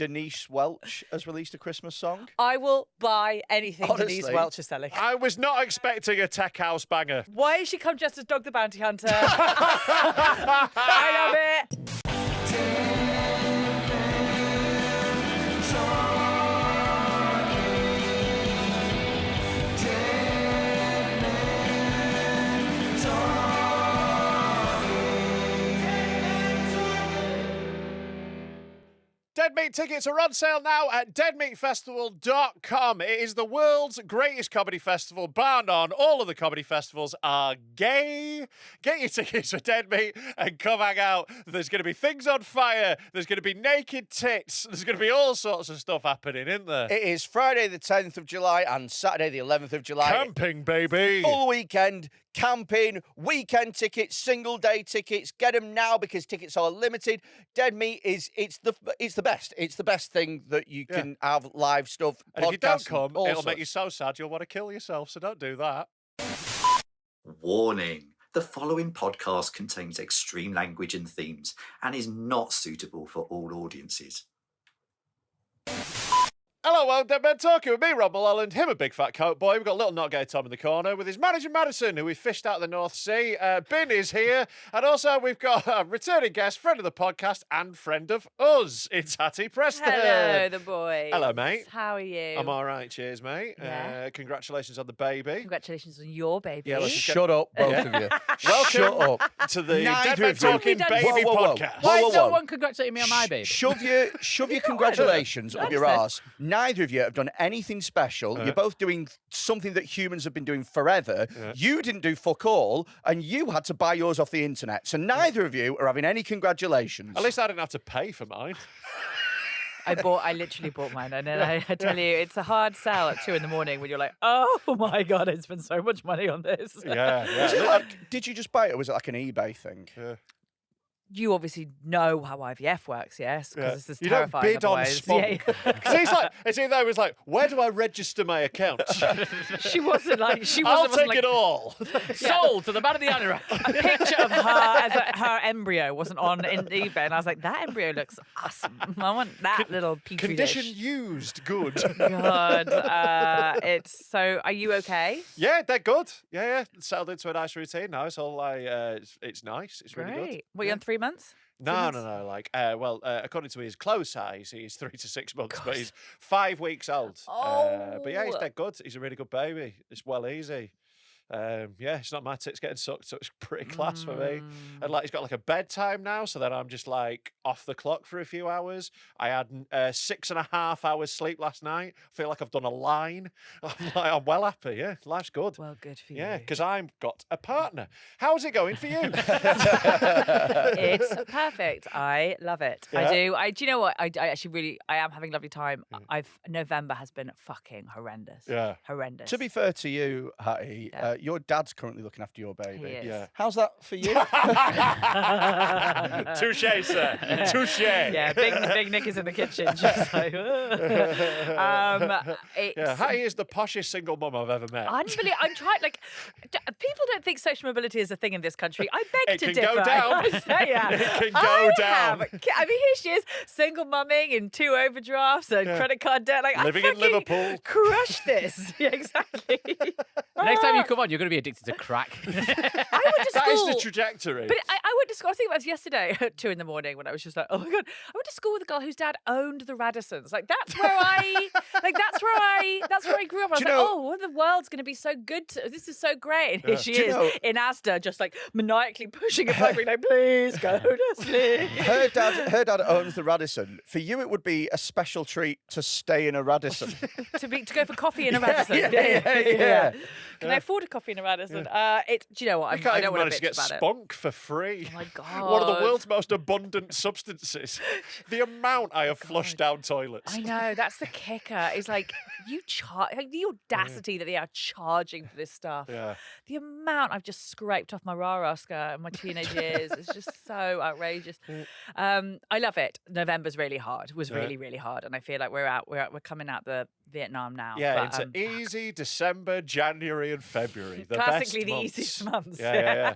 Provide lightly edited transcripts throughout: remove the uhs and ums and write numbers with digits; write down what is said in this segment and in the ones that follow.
Denise Welch has released a Christmas song. I will buy anything Honestly, Denise Welch is selling. I was not expecting a tech house banger. Why has she come dressed as Dog the Bounty Hunter? I love it. Dead Meat tickets are on sale now at deadmeatfestival.com. It is the world's greatest comedy festival, bar none. All of the comedy festivals are gay. Get your tickets for Dead Meat and come hang out. There's going to be things on fire. There's going to be naked tits. There's going to be all sorts of stuff happening, isn't there? It is Friday the 10th of July and Saturday the 11th of July. Camping, baby. Full weekend, camping, weekend tickets, single day tickets. Get them now because tickets are limited. Dead Meat it's the best. It's the best thing that you can have live stuff. And if you don't come, it'll sorts. make you so sad you'll want to kill yourself, so don't do that. Warning. The following podcast contains extreme language and themes and is not suitable for all audiences. Hello, well, Dead Men Talking with me, Rob Mulholland, him a big fat coat boy. We've got little not gay Tom in the corner with his manager Madison, who we fished out of the North Sea. Bin is here. And also we've got a returning guest, friend of the podcast and friend of us. It's Hatty Preston. Hello, the boys. Hello, mate. How are you? I'm all right. Cheers, mate. Yeah. Congratulations on the baby. Congratulations on your baby. Yeah, let's Shut up, both of you. Welcome Shut up. to the Neither Dead Men of you. Talking Whoa, Baby whoa, whoa. podcast. Why Whoa, is no whoa. one congratulating me on my baby? Shove your congratulations up your Understand. arse. Neither of you have done anything special. You're both doing something that humans have been doing forever. You didn't do fuck all, and you had to buy yours off the internet. So neither of you are having any congratulations. At least I didn't have to pay for mine. I literally bought mine, and then I tell you, it's a hard sell at 2 a.m. when you're like, oh my God, I spent so much money on this. Yeah. Was it like, did you just buy it, or was it like an eBay thing? Yeah. You obviously know how IVF works, yes? Because this is You don't terrifying. bid on otherwise. spunk. Because he's like, it's either it was like, where do I register my account? She wasn't like, I'll wasn't take like, it all. Sold to the man of the anorak. a picture of her as her embryo wasn't on in eBay, and I was like, that embryo looks awesome. I want that little petri Condition dish. used, good. God, it's so. Are you okay? Yeah, they're good. Yeah. Settled into a nice routine now. It's all like, it's nice. It's really good. Great. What, you on 3 months? No. Like, according to his clothes size, he's 3 to 6 months, but he's 5 weeks old. But yeah, he's dead good. He's a really good baby. It's well easy. It's not my tits getting sucked, so it's pretty class for me. And like, he's got like a bedtime now, so then I'm just like off the clock for a few hours. I had 6.5 hours sleep last night. I feel like I've done a line. I'm well happy. Yeah, life's good. Well, good for you. Yeah, because I've got a partner. How's it going for you? It's perfect. I love it. Yeah. I do. Do you know what? I actually really, I am having a lovely time. November has been fucking horrendous. Yeah. Horrendous. To be fair to you, Hattie, your dad's currently looking after your baby. He is. Yeah. How's that for you? Touche, sir. Touche. Yeah, big Nick is in the kitchen, just like. Hattie is the poshest single mum I've ever met. I'm trying. Like, people don't think social mobility is a thing in this country. I beg It to can differ. go down. I say, yeah. It can go down. I mean, here she is, single mumming in 2 overdrafts and credit card debt. Like, Living I in fucking Liverpool. Crush this. Yeah, exactly. Next time you come on, you're going to be addicted to crack. I went to That is school. the trajectory. But I went to school. I think it was yesterday at 2 a.m. when I was just like, oh my God. I went to school with a girl whose dad owned the Radissons. Like, that's where I grew up. I was like, oh, well, the world's going to be so good. This is so great. And here she Do you is know- in Asda, just like maniacally pushing it back, being like, please go to sleep. Her dad owns the Radisson. For you, it would be a special treat to stay in a Radisson. to go for coffee in a Radisson. Yeah. Can I afford a coffee in a Radisson? Do you know what? You can't I even don't want manage to to get about it. spunk for free. Oh my God. One of the world's most abundant substances. The amount I have flushed down toilets. I know, that's the kicker. It's like the audacity that they are charging for this stuff. Yeah. The amount I've just scraped off my rah-rah skirt in my teenage years is just so outrageous. I love it. November's really hard. It was really, really hard, and I feel like we're coming out the Vietnam now. Yeah, but, into easy December, January, and February. The classically best the months. easiest months. Yeah.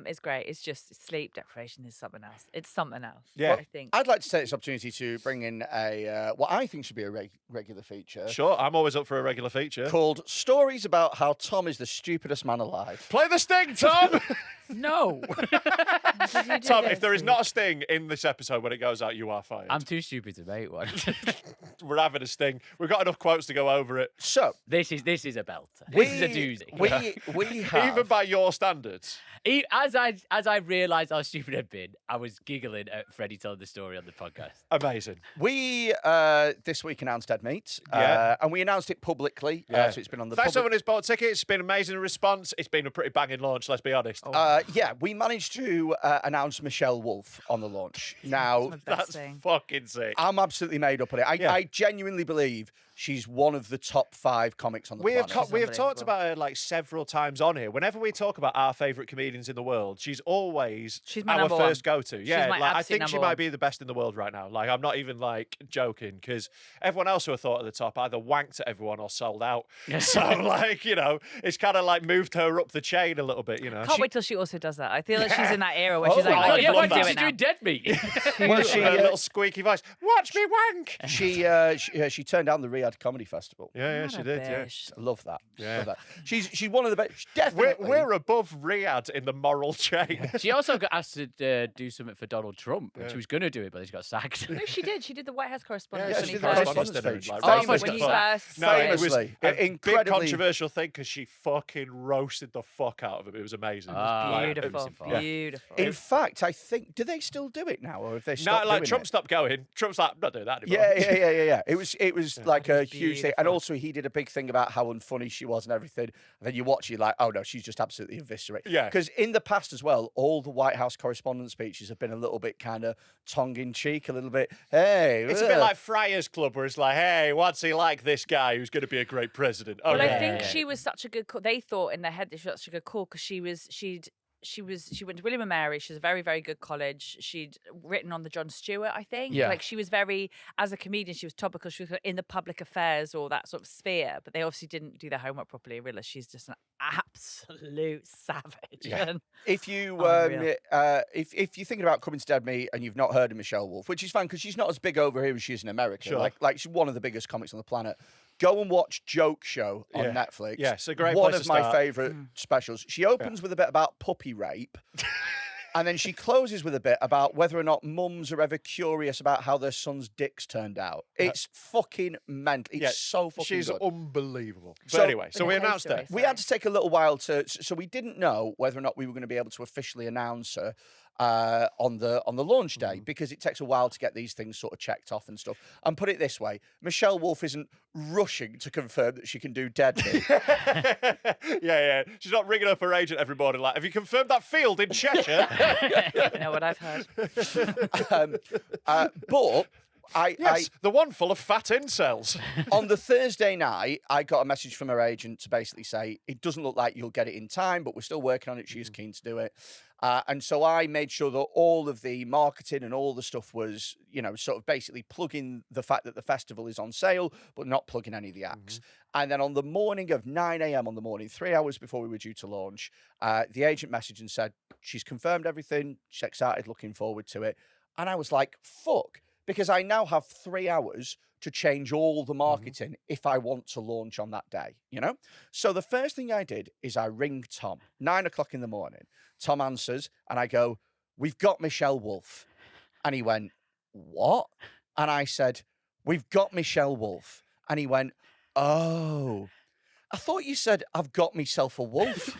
It's great. It's just sleep deprivation is something else. It's something else. Yeah. I think. I'd like to take this opportunity to bring in a what I think should be a regular feature Sure, I'm always up for a regular feature. called Stories About How Tom is the Stupidest Man Alive. Play the sting, Tom! No. Tom, if there is not a sting in this episode when it goes out, you are fired. I'm too stupid to make one. We're having a sting. We've got enough quotes to go over it. So, This is a belter. This is a doozy. we have... Even by your standards. As I realised how stupid I'd been, I was giggling at Freddie telling the story on the podcast. Amazing. We this week announced Dead Meat, Yeah. and we announced it publicly, Yeah. so it's been on the Thanks to public... everyone who's bought tickets. It's been an amazing response. It's been a pretty banging launch, let's be honest. Yeah, we managed to announce Michelle Wolf on the launch. Now, Best That's thing. fucking sick. I'm absolutely made up on it. I genuinely believe she's one of the top 5 comics on the planet. We have talked unbelievable. about her like several times on here. Whenever we talk about our favourite comedians in the world, she's always She's my our number first one. go-to. She's Yeah, my like, I absolute think she number might one. be the best in the world right now. Like I'm not even like joking because everyone else who I thought at the top either wanked at everyone or sold out. So like it's kind of like moved her up the chain a little bit. Can't wait till she also does that. I feel like she's in that era where Oh she's like, my I God, can yeah, why do did it she now. doing dead meat? Well, she, her little squeaky voice. Watch me wank. she turned down the Riyadh Comedy Festival. Yeah, What she a did. Yeah. bitch. I love that. Yeah. Love that. She's one of the best. Definitely. We're above Riyadh in the moral chain. She also got asked to do something for Donald Trump, and she was going to do it, but she got sacked. No, she did. She did the White House correspondence. Yeah, when she he did the first- correspondence dinner, speech. like, Famous right when he before. first No, it was Famously, a big incredibly- controversial thing because she fucking roasted the fuck out of him. It was amazing. Ah, Beautiful, it was beautiful. In fact, I think, do they still do it now, or have they stopped No, like doing Trump it? stopped going. Trump's like, I'm not doing that anymore. Yeah. It was like a was huge thing, and beautiful. also he did a big thing about how unfunny she was and everything. And then you watch, you're like, oh no, she's just absolutely eviscerated. Yeah. Because in the past as well, all the White House correspondence speeches have been a little bit kind of tongue in cheek, a little bit. Hey, It's a bit like Friars Club, where it's like, hey, what's he like, this guy who's going to be a great president? Oh, Well, yeah. I think she was such a good call. They thought in their head that she was such a good call because she went to William and Mary. She was a very, very good college. She'd written on the Jon Stewart, I think. Yeah. Like she was very, as a comedian, she was topical. She was in the public affairs or that sort of sphere. But they obviously didn't do their homework properly and realised she's just an absolute savage. Yeah. And If you Unreal. if you're thinking about coming to Dead Meat and you've not heard of Michelle Wolf, which is fine because she's not as big over here as she is in America. Sure. Like she's one of the biggest comics on the planet. Go and watch Joke Show on Yeah. Netflix. Yeah, it's a great one place of to my start. favourite specials. She opens with a bit about puppy rape. And then she closes with a bit about whether or not mums are ever curious about how their son's dicks turned out. It's fucking mental. It's so fucking She's good. unbelievable. But So- anyway, so we Okay, announced sorry. her. We had to take a little while so we didn't know whether or not we were going to be able to officially announce her on the launch day because it takes a while to get these things sort of checked off and stuff. And put it this way, Michelle Wolf isn't rushing to confirm that she can do Dead Meat. yeah. She's not ringing up her agent every morning like, have you confirmed that field in Cheshire? you know what I've heard. But yes, the one full of fat incels. on the Thursday night, I got a message from her agent to basically say, it doesn't look like you'll get it in time, but we're still working on it. She is keen to do it. And so I made sure that all of the marketing and all the stuff was, sort of basically plugging the fact that the festival is on sale, but not plugging any of the acts. And then on the morning of 9 a.m. on the morning, 3 hours before we were due to launch, the agent messaged and said, she's confirmed everything. She's excited, looking forward to it. And I was like, fuck. Because I now have 3 hours to change all the marketing if I want to launch on that day, So the first thing I did is I ring Tom, 9 o'clock in the morning. Tom answers and I go, we've got Michelle Wolf. And he went, what? And I said, we've got Michelle Wolf. And he went, oh, I thought you said I've got myself a wolf.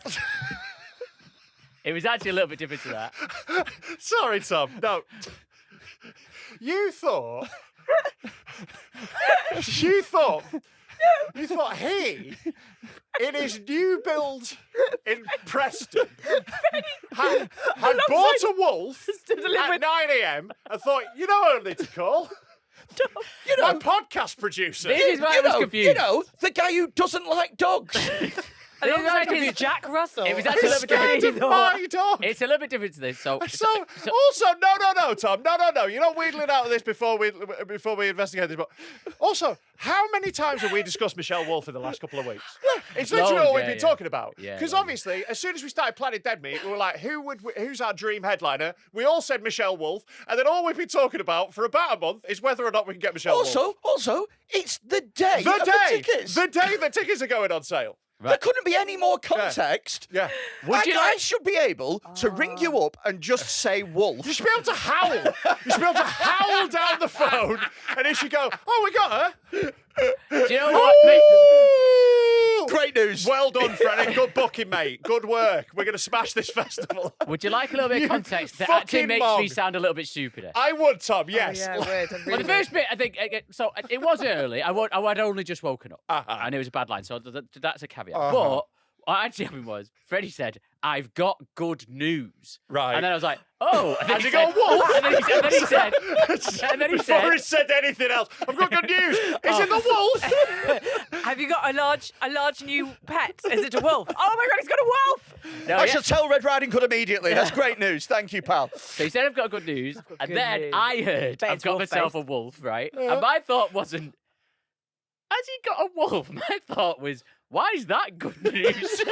It was actually a little bit different to that. Sorry, Tom. No. You thought he, in his new build in Preston, had bought a wolf at 9 a.m. and thought, you know what I need to call? My podcast producer. This is why I was confused. The guy who doesn't like dogs. And It was also actually- his Jack Russell. It was actually a He's little bit scared of my dog. It's a little bit different to this. So Also, no, Tom, no. You're not wheedling out of this before we investigate this. But also, how many times have we discussed Michelle Wolf in the last couple of weeks? It's literally Loads, all we've yeah, been yeah. talking about. Yeah, Because yeah. obviously, as soon as we started planning Dead Meat, we were like, who's our dream headliner? We all said Michelle Wolf, and then all we've been talking about for about a month is whether or not we can get Michelle Wolf. Also, it's the day of the tickets. The day the tickets are going on sale. There couldn't be any more context. Yeah. I should be able to ring you up and just say Wolf. You should be able to howl. You should be able to howl down the phone, and he should go, "Oh, we got her." do you know what? Great news. Well done, Freddie. Good booking, mate. Good work. We're going to smash this festival. Would you like a little bit of context that fucking actually makes me mog. sound a little bit stupider? I would, Tom. Yes. Yeah, weird. Well, the first bit, I think, so it was early. I'd only just woken up, Uh-huh. and it was a bad line, so that's a caveat. But what actually happened was, Freddie said, "I've got good news." Right. And then I was like, "Oh." And then Has he he got said, a wolf? And then he said, Before he said anything else, I've got good news. Is it the wolf? Have you got a large new pet? Is it a wolf? Oh my God, he's got a wolf! No, I yeah. shall tell Red Riding Hood immediately. That's great news. Thank you, pal. So he said, "I've got good news," and good then news. I heard, Bet "I've it's got myself wolf-based. a wolf," right? And my thought wasn't, "Has he got a wolf?" My thought was, "Why is that good news?"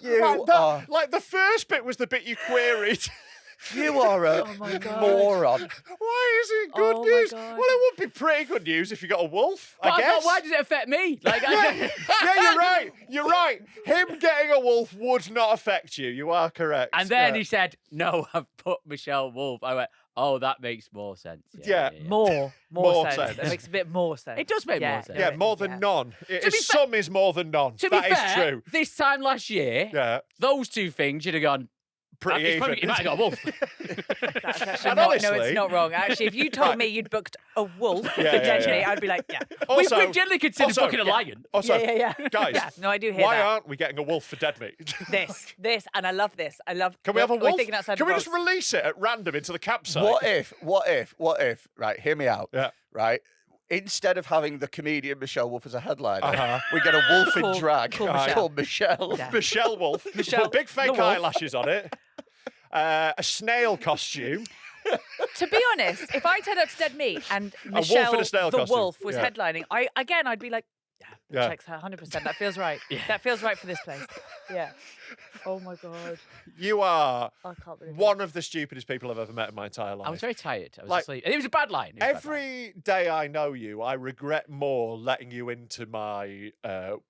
You are, Like the first bit was the bit you queried. you are a my God. moron. Why is it good Oh my news? God. Well, it would be pretty good news if you got a wolf. But I I guess. thought, why does it affect me? Like, Yeah, you're right. You're right. Him getting a wolf would not affect you. You are correct. And then Yeah. he said, "No, I've put Michelle Wolf." I went, "Oh, that makes more sense." Yeah. More More sense. sense. That makes a bit more sense. It does make more sense. Yeah, it- more than none. be Some is more than none. To be That is fair, true. this time last year, Yeah, those two things you'd have gone. pretty He's even. probably- he might have got a wolf. That's actually And not, no, honestly- it's not wrong. Actually, if you told me you'd booked a wolf for Yeah, Dead yeah. Meat, I'd be like, yeah. Also, We've generally considered also- booking a lion. Also, yeah. guys, Yeah, no, I do hear why that. aren't we getting a wolf for Dead Meat? This, and I love this. I love. Can we have a we're wolf? thinking outside Can the we box. just release it at random into the campsite? What if, right, hear me out. Yeah. Right? Instead of having the comedian Michelle Wolf as a headliner, Uh-huh. we get a wolf in Called- drag called Michelle. called Michelle. Yeah. Michelle Wolf. Michelle Put big the fake wolf. eyelashes on it. A snail costume. To be honest, if I turned up to Dead Meat and wolf in a Michelle snail the costume. Wolf was Yeah. headlining, I'd be like, Yeah. checks her 100%. That feels right. That feels right for this place. Yeah. Oh my God. You are I can't believe it. one of the stupidest people I've ever met in my entire life. I was very tired. I was Like, asleep. And it was a bad line. It was a bad line. Every day I know you, I regret more letting you into my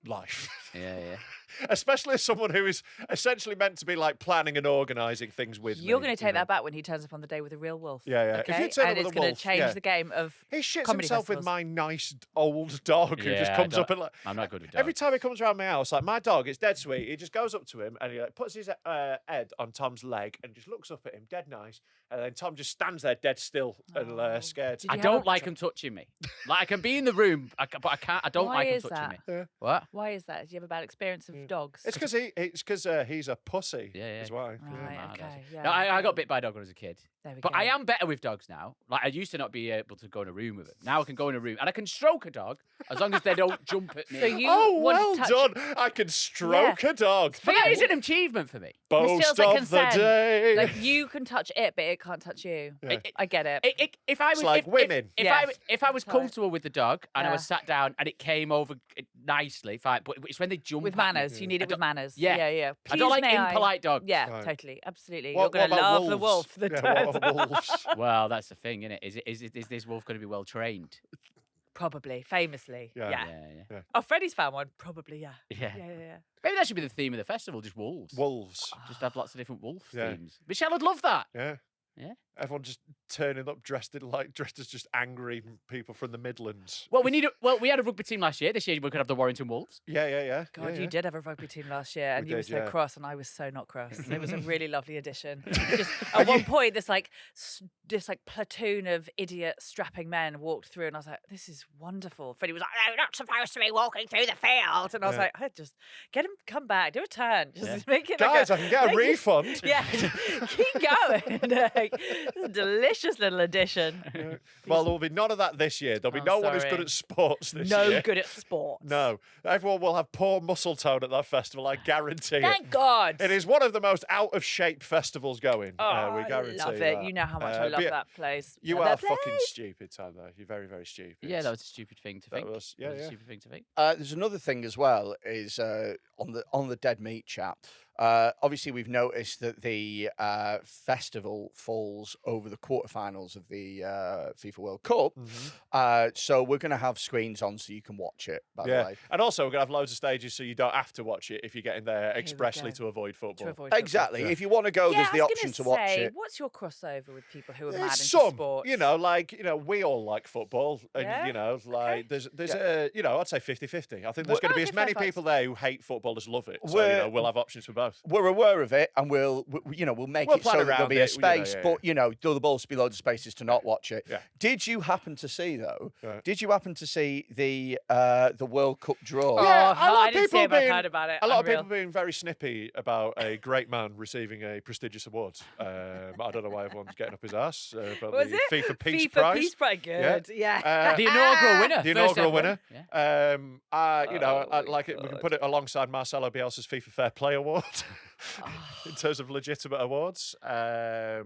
life. Yeah, yeah. Especially as someone who is essentially meant to be like planning and organising things with me. You're going to take you know? that back when he turns up on the day with a real wolf. Yeah, yeah. Okay? If you turn and up with it's a gonna wolf, change yeah. the game of He shits comedy himself with festivals. my nice old dog who just Yeah, comes I up and like. I'm not good with dogs. Every time he comes around my house, like my dog, it's dead sweet. He just goes up to him and he like, puts his head on Tom's leg and just looks up at him, dead nice. And then Tom just stands there dead still and scared. Did I you have don't a- like him touching me. Like I can be in the room, but I can't. I don't Why like him is touching that? me. What? Why is that? Do you have a bad experience of dogs? It's because he's a pussy. Yeah, yeah. Is why. Right, Mad, okay. actually. Yeah. No, I got bit by a dog when I was a kid. There we But go. I am better with dogs now. Like I used to not be able to go in a room with them. Now I can go in a room and I can stroke a dog as long as they don't jump at me. So you Oh, want well to touch done! I can stroke a dog. but that is an achievement for me. Boast feels like of the consent. day. Like you can touch it, but it can't touch you. Yeah. I get it. If I was It's like if, women. if Yes. I was Sorry. comfortable with the dog and I Yeah. was sat down and it came over nicely, fine. But it's when they jump With at me. manners, you need it with manners. Yeah. yeah. I don't Please, like may I? impolite dogs. Yeah, Right. totally, absolutely. What You're going to about love the wolves? wolf. The Yeah, what about wolves? Well, that's the thing, isn't it? Is this wolf going to be well trained? Probably, famously. Yeah. Yeah. Yeah. Oh, Freddie's found one. Probably, yeah. Yeah. Yeah. Maybe that should be the theme of the festival, just wolves. Wolves. Just have lots of different wolf Yeah. themes. Michelle would love that. Yeah. Yeah. Everyone just turning up dressed as just angry people from the Midlands. Well, we had a rugby team last year. This year we're going to have the Warrington Wolves. Yeah. God, yeah, you did have a rugby team last year, and We you were did, so yeah. cross, and I was so not cross. It was a really lovely addition. Just at one point, this platoon of idiot strapping men walked through, and I was like, "This is wonderful." Freddie was like, "No, not supposed to be walking through the field," and I was Yeah. like, "I just get him, come back, do a turn, just Yeah. make it Guys, I like can get a make it- refund. Yeah, keep going. This is a delicious little addition. Well, there will be none of that this year. There'll be Oh, no one who's good sorry. at sports this No year. good at sports. No. Everyone will have poor muscle tone at that festival, I guarantee it. Thank God. It is one of the most out of shape festivals going. Oh, we guarantee I love it. that. You know how much I But love yeah, that place. You Love are that fucking place. stupid, Tom, though. You're very, very stupid. Yeah, that was a stupid thing to think. That was, That was yeah. a stupid thing to think. There's another thing as well is on the dead meat chat. Obviously, we've noticed that the festival falls over the quarterfinals of the FIFA World Cup. So we're going to have screens on so you can watch it, by the way. And also, we're going to have loads of stages so you don't have to watch it if you're getting there expressly go. to avoid football. To avoid football. Exactly. If you want to go, Yeah, there's I the was option gonna to watch say, it. What's your crossover with people who are mad There's into some, sports? we all like football. And, Yeah? there's a, I'd say 50-50. I think there's going to be Okay, as many fair people there who hate football as love it. So, We're- we'll have options for both. We're aware of it, and we'll make We'll it plan so that there'll around be a it, space. yeah. But there'll also be loads of spaces to not watch it. Yeah. Did you happen to see though? Right. Did you happen to see the World Cup draw? Yeah, a lot I of didn't see people it, but I've being- heard about it. A lot of Unreal. people being very snippy about a great man receiving a prestigious award. I don't know why everyone's getting up his ass about Was the it? FIFA Peace FIFA Prize. Peace Prize, good. Yeah. The inaugural winner. The first inaugural ever winner. Yeah. I like it. We can put it alongside Marcelo Bielsa's FIFA Fair Play Award in terms of legitimate awards. I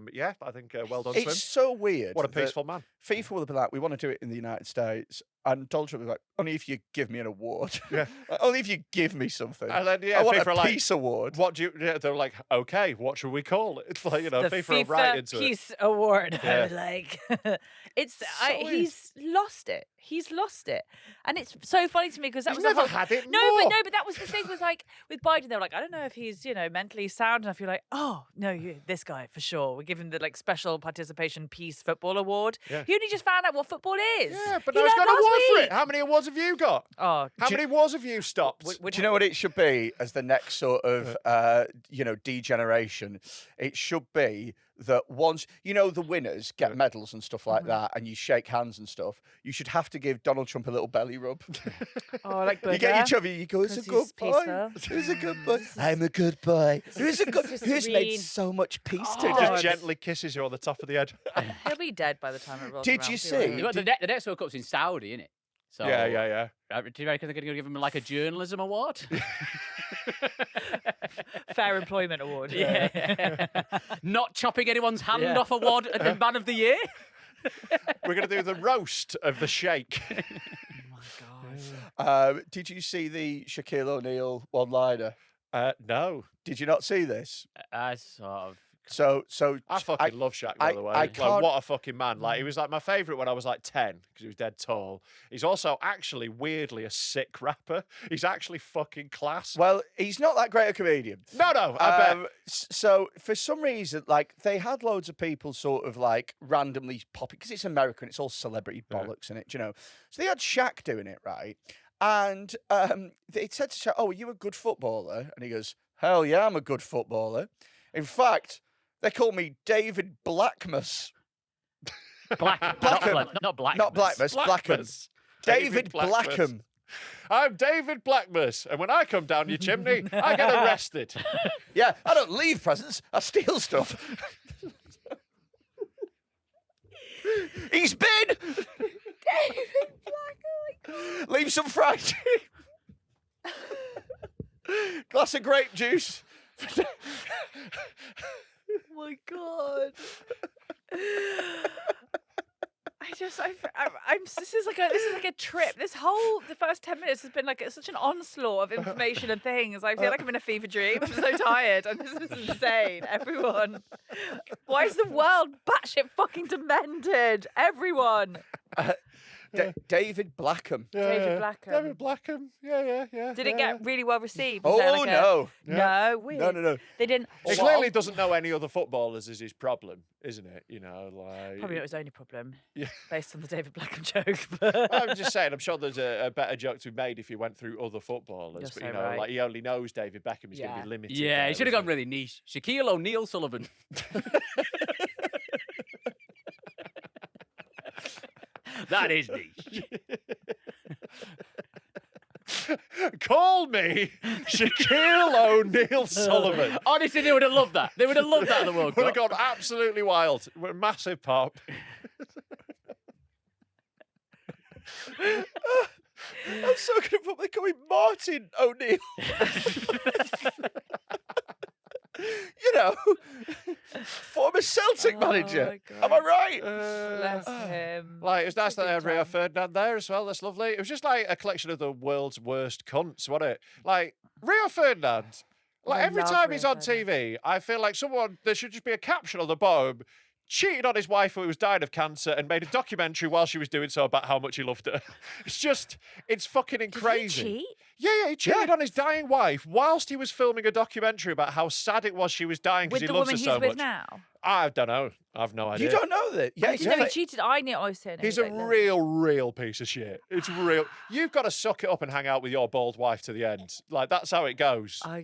think well done to him. It's so weird. What a that peaceful man. FIFA will be like, we want to do it in the United States, and Donald Trump will be like, only if you give me an award. Yeah. Like, only if you give me something. And then I want FIFA are a like, peace award. what do you? Yeah, they're like, okay, what should we call it? It's like the FIFA are right into it. Peace Award. I Yeah. was like, it's weird. he's lost it. He's lost it, and it's so funny to me because that He's was the never whole- had it No, more. but that was the thing. Was like with Biden, they were like, I don't know if he's mentally sound enough. You're like, oh no, this guy for sure. We give him the special participation peace football award. Yeah. He only just found out what football is. Yeah, but He now he's learned got an last award for week. it. How many awards have you got? Oh, How many awards have you stopped? Do you know what it should be as the next sort of, degeneration? It should be that once, the winners get medals and stuff like that, and you shake hands and stuff, you should have to give Donald Trump a little belly rub. Oh, like You get each other, you go, who's a 'Cause good he's boy? peaceful. Who's a good boy? I'm a good boy. Who's a good, Just who's made serene. so much peace Oh, He today? just gently kisses you on the top of the head. He'll be dead by the time it rolls Did around. you He won't. see- Well, the next World Cup's in Saudi, isn't it? So, Yeah. Do you reckon they're going to give him like a journalism award? Fair Employment Award. Yeah. Not chopping anyone's hand Yeah. off award at the Man of the Year. We're going to do the roast of the Sheikh. Did you see the Shaquille O'Neal one-liner? No. Did you not see this? I sort of. So I fucking love Shaq, by the way. I Like, can't- what a fucking man. Like, he was like my favourite when I was like 10, because he was dead tall. He's also actually weirdly a sick rapper. He's actually fucking class. Well, he's not that great a comedian. No, I bet. So for some reason, they had loads of people sort of randomly popping because it's American, it's all celebrity bollocks in it, So they had Shaq doing it, right? And they said to Shaq, "Oh, are you a good footballer?" And he goes, "Hell yeah, I'm a good footballer. In fact, they call me David Blackmus." Blackham. Not Black. Not Blackmus, Blackham. Blackmus. David Blackham. I'm David Blackmus, and when I come down your chimney, I get arrested. Yeah, I don't leave presents, I steal stuff. He's been. David Black. Leave some fried chicken. Glass of grape juice. Oh my god. This is like a trip. The first 10 minutes has been such an onslaught of information and things. I feel like I'm in a fever dream. I'm so tired, and this is insane. Everyone, why is the world batshit fucking demented? Everyone. David Blackham. David Blackham. David Blackham. Yeah. Did it get really well received? Was there Oh, like no. No, weird. No. They didn't. He clearly doesn't know any other footballers is his problem, isn't it? Probably not his only problem. Yeah. Based on the David Blackham joke. But I'm just saying, I'm sure there's a better joke to be made if he went through other footballers. You're But, so right. he only knows David Beckham. He's going to Yeah. be limited. Yeah, there, he should have isn't gone really niche. Shaquille O'Neal Sullivan. That is niche. call me Shaquille O'Neal Sullivan. Honestly, they would have loved that. They would have loved that at the World Would have Cup. gone absolutely wild. Massive pop. I'm so going to put becoming Martin O'Neill. You know, former Celtic manager. my Am I right? Bless him. Like, it was nice that they had Big Rio time. Ferdinand there as well. That's lovely. It was just like a collection of the world's worst cunts, wasn't it? Like, Rio Ferdinand, like, I every love time Rio he's on Ferdinand. TV, I feel like there should just be a caption on the bottom, cheated on his wife who was dying of cancer and made a documentary while she was doing so about how much he loved her. It's fucking crazy. Did he cheat? Yeah, he cheated on his dying wife whilst he was filming a documentary about how sad it was she was dying because With he the loves woman her he's so with much. now? I don't know. I've no idea. You don't know that? Yeah, I he's didn't know he like- cheated. I knew I was saying He's a real piece of shit. It's real. You've got to suck it up and hang out with your bald wife to the end. Like, that's how it goes. I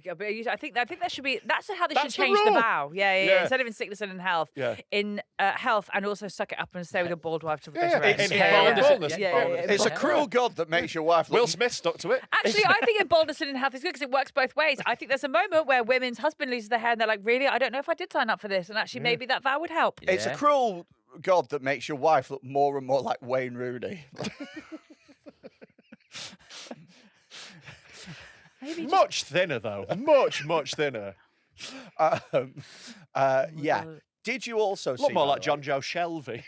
think that should be. That's how they That's should the change the rule. vow. Yeah. Instead of in sickness and in health, Yeah. in health, and also suck it up and stay with a bald wife till the Yeah, bitter end. in baldness. It's a cruel god that makes your wife look Will Smith stuck to it. Actually, I think in baldness and in health is good because it works both ways. I think there's a moment where women's husband loses their hair and they're like, really, I don't know if I did sign up for this. And actually, maybe that vow would help. It's a Yeah. cruel god that makes your wife look more and more like Wayne Rooney. Maybe Much thinner, though. Much thinner. Yeah. Did you also see Look more by like the John way- Joe Shelby.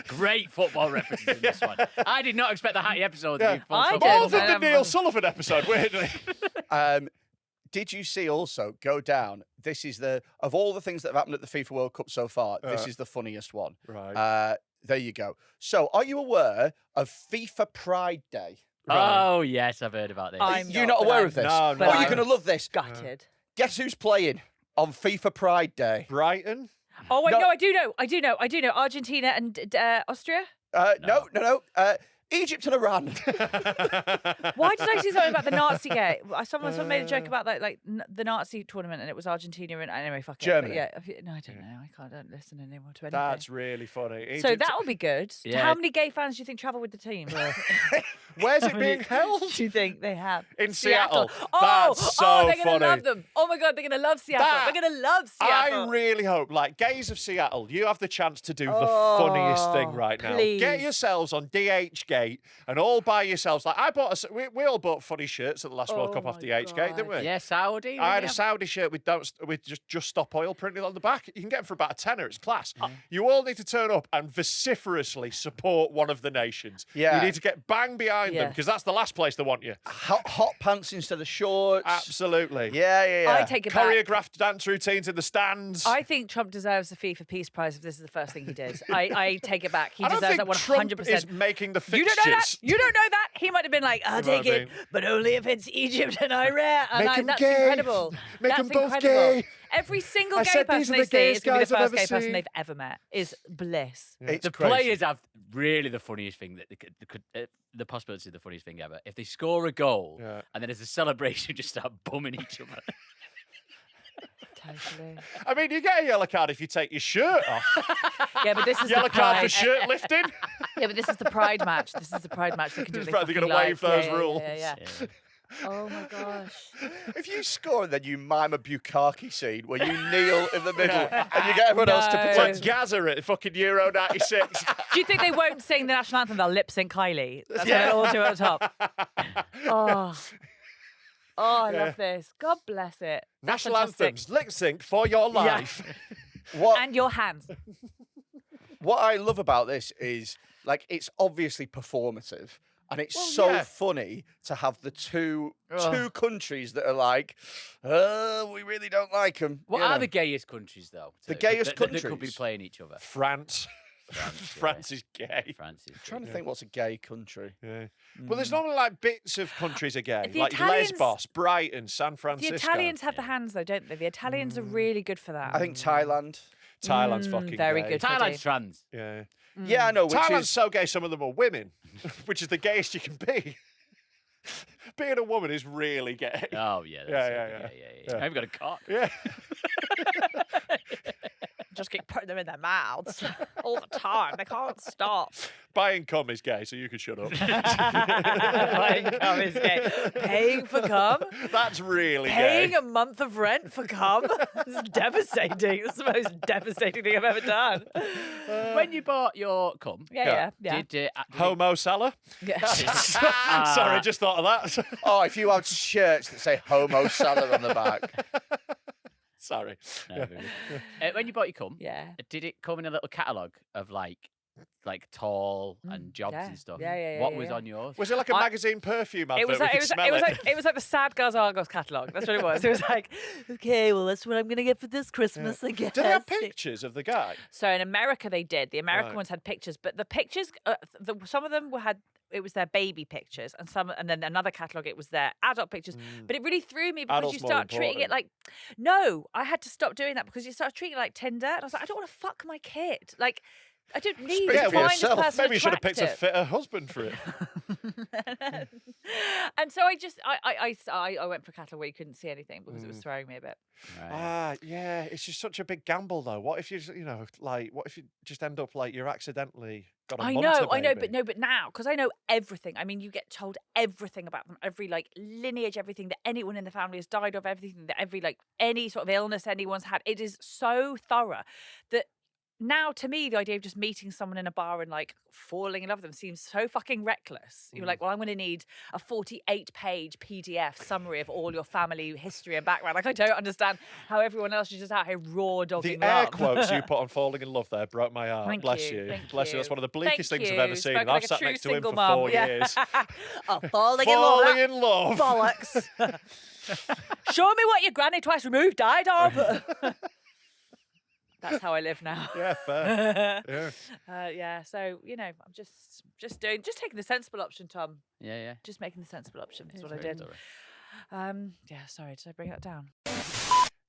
Great football references in this one. I did not expect the Hatty episode to be full I football. did. More than the Um, Neil Sullivan episode, weirdly. Did you see also go down? This is of all the things that have happened at the FIFA World Cup so far, this is the funniest one. Right. There you go. So, are you aware of FIFA Pride Day? Oh, yes, I've heard about this. You're not aware of this? No, but Oh, I'm you're going to love this. gutted. Guess who's playing on FIFA Pride Day? Brighton? Oh, wait, No. no, I do know. Argentina and Austria. No. Egypt and Iran. Why did I see something about the Nazi game? Someone made a joke about that, like the Nazi tournament, and it was Argentina and anyway, fuck Germany. it. But yeah, no, I don't know. I don't listen anymore to anything. That's really funny. So Egypt- that'll be good. Yeah. How many gay fans do you think travel with the team? Where's it being held? do you think they have? In Seattle. Oh, That's so they're gonna funny. love them. Oh my god, they're gonna love Seattle. That- They're gonna love Seattle. I really hope, like, gays of Seattle, you have the chance to do the funniest thing right now. please. Get yourselves on DH Gate and all buy yourselves, like, we all bought funny shirts at the last World Oh Cup off my DH Gate, didn't we? God. Yeah, Saudi. I had a yeah. Saudi shirt with just stop oil printed on the back. You can get them for about a tenner. It's class. You all need to turn up and vociferously support one of the nations. Yeah. You need to get bang behind them Yeah. because that's the last place they want you. Hot pants instead of shorts. Absolutely. Yeah. I take it back. Choreographed dance routines in the stands. I think Trump deserves the FIFA Peace Prize if this is the first thing he did. I take it back. He I don't deserves think that 100%. Trump is making the fixtures. You don't know that. You don't know that. He might have been like, I'll He might take have it, been. but only if it's Egypt and Iran. And Make 'em that's gay. incredible. Make that's 'em both incredible. gay. Every single I gay said these person are they the see gayest is going to be the guys I've first gay ever person seen. they've ever met. Is bliss. It's The crazy. players have really the funniest thing the possibility of the funniest thing ever. If they score a goal Yeah. and then as a celebration just start bumming each other. Totally. I mean, you get a yellow card if you take your shirt off. Yeah, but this is Yellow the card for pride. shirt lifting. Yeah, but this is the pride match. This is the pride match. They can do what they They're going to fucking waive like. those Yeah, rules. Yeah. Yeah. Oh my gosh. If you score and then you mime a Bukkake scene where you kneel in the middle and you get everyone else to No. It's pretend. like Gaza at fucking Euro 96. Do you think they won't sing the national anthem? They'll lip sync Kylie. That's what they'll all do at the top. I love this. God bless it. That's National fantastic. anthems, lip sync for your life. And your hands. What I love about this is, like, it's obviously performative. And it's so yeah. funny to have the two Ugh. countries that are like, we really don't like them. What are the gayest countries, though? The gayest that could be countries? playing each other. France. France, is gay. France is I'm trying to gay. think what's a gay country. Yeah. Well, there's normally like bits of countries are gay, The like Italians- Lesbos, Brighton, San The Francisco. Italians have the hands, though, don't they? The Italians are really good for that. I think Thailand. Thailand's fucking very gay. good. Thailand's trans. Yeah. Yeah, I know. Which Thailand's is so gay, some of them are women, which is the gayest you can be. Being a woman is really gay. Oh, yeah. Yeah. I've got a cock. Yeah. just keep putting them in their mouths all the time. They can't stop. Buying cum is gay, so you can shut up. Buying cum is gay. Paying for cum? That's really Paying gay. a month of rent for cum? It's devastating. It's the most devastating thing I've ever done. When you bought your cum, Yeah. did Homo Salah? Yeah. Sorry, I just thought of that. Oh, if you had shirts that say Homo Salad on the back. Sorry. No, when you bought your cum, Yeah. did it come in a little catalogue of like tall and jobs yeah. and stuff? Yeah, What yeah, was yeah. on yours? Was it like a magazine perfume advert? It was we like could smell it. it was like the Sad Girls Argos catalogue. That's what it was. It was like, okay, well, that's what I'm gonna get for this Christmas, I guess. Did they have pictures of the guy? So in America, they did. The American Right. ones had pictures, but the pictures, some of them it was their baby pictures, and then another catalogue, it was their adult pictures. But it really threw me because Adult's you more start treating it important. like, no, I had to stop doing that because you start treating it like Tinder, and I was like, I don't want to fuck my kid. Like, I don't need Speak to for find this yourself. person Maybe you should have picked a attractive. fitter husband for it. And so I went for a catalogue where you couldn't see anything because it was throwing me a bit. Right. Yeah, it's just such a big gamble, though. What if what if you just end up like you're accidentally got a I Munter know, baby? but now, because I know everything. I mean, you get told everything about them, every like lineage, everything that anyone in the family has died of, everything that any sort of illness anyone's had. It is so thorough that now, to me, the idea of just meeting someone in a bar and like falling in love with them seems so fucking reckless. You're like, well, I'm going to need a 48-page PDF summary of all your family history and background. Like, I don't understand how everyone else is just out here raw dogging The air love. quotes you put on falling in love there broke my heart. Thank Bless you, you. thank Bless you. you. That's one of the Thank bleakest things I've you. ever seen. Spoken And like I've a sat true next to him single for mum. 4 Yeah. years. Oh, falling in love. Falling that in love. Bollocks. Show me what your granny twice removed died of. That's how I live now. Yeah, fair. Yeah. Yeah, so I'm just taking the sensible option, Tom. Yeah. Just making the sensible option is what I very did. thorough. Yeah, sorry, did I bring that down?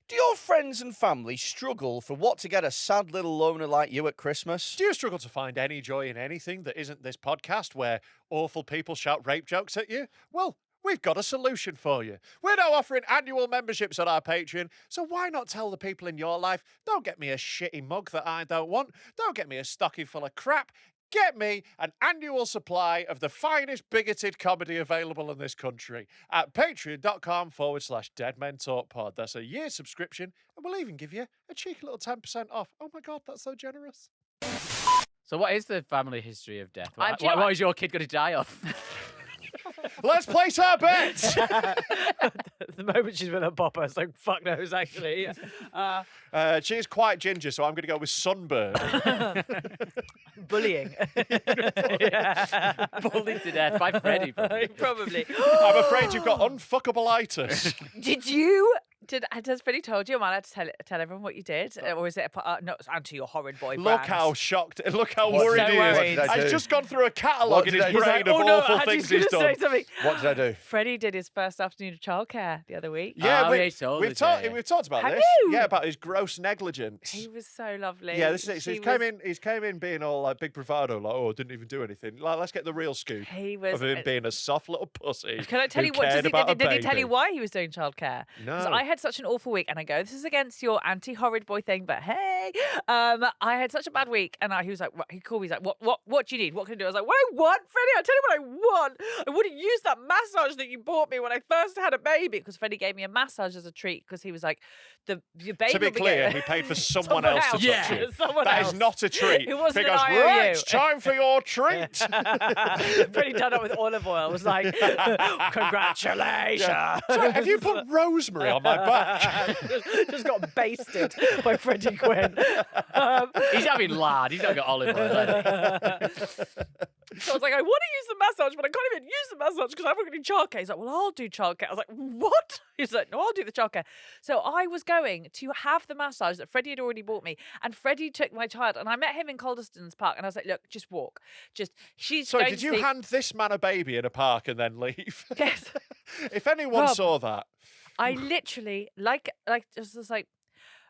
Do your friends and family struggle for what to get a sad little loner like you at Christmas? Do you struggle to find any joy in anything that isn't this podcast where awful people shout rape jokes at you? Well, we've got a solution for you. We're now offering annual memberships on our Patreon, so why not tell the people in your life, don't get me a shitty mug that I don't want, don't get me a stocking full of crap, get me an annual supply of the finest bigoted comedy available in this country at patreon.com/deadmentalkpod. That's a year subscription, and we'll even give you a cheeky little 10% off. Oh my God, that's so generous. So what is the family history of death? do you know What is your kid going to die of? Let's place our bets. The moment she's with her pop, I was like, fuck knows, actually. She's quite ginger, so I'm going to go with sunburn. Bullying. Bullied to death by Freddy. Probably. I'm afraid you've got unfuckable-itis. Has Freddie told you? Am I allowed to tell everyone what you did? Or is it no, it's Auntie, your horrid boy Look brand. how shocked, look how What- worried so he worried. is. What did I He's do? just gone through a What catalogue in did his I do? brain He's like, of oh no, awful Auntie's things he's gonna done. say something. What did I do? Freddie did his first afternoon of childcare the other week. Yeah, Oh, we, yeah, he told we've, us, talked, yeah. we've talked about Have this. you? Yeah, about his gross negligence. He was so lovely. Yeah, this is it. So She he's came in being all like big bravado, like, oh, I didn't even do anything. Like, let's get the real scoop He was. of him being a soft little pussy. Can I tell who you what? cared about a Did he tell you baby. why he was doing childcare? Because No. I had such an awful week, and I go, "This is against your anti-horrid boy thing," but hey, I had such a bad week, and he was like, he called me, he's like, "What do you need? What can I do?" I was like, "What I want, Freddie? I'll tell you what I want. I want to use that massage that you bought me when I first had a baby." Because Freddie gave me a massage as a treat because he was like, your baby. To be will clear, get-" he paid for someone else to touch Yeah. you. Someone That else. is not a treat. It wasn't He an goes, IOU. right, it's time for your treat. Freddie done it with olive oil. Was like, "Congratulations." So have you put rosemary on my back? Just got basted by Freddy Quinne. He's having lard. He's not got olive oil. has he? So I was like, I want to use the massage, but I can't even use the massage because I'm not going to do childcare. He's like, well, I'll do childcare. I was like, what? He's like, no, I'll do the childcare. So I was going to have the massage that Freddie had already bought me, and Freddie took my child, and I met him in Coldstreams Park, and I was like, look, just walk. She's Sorry, going did to you sleep. hand this man a baby in a park and then leave? Yes. If anyone Rob. saw that, I literally, just was like,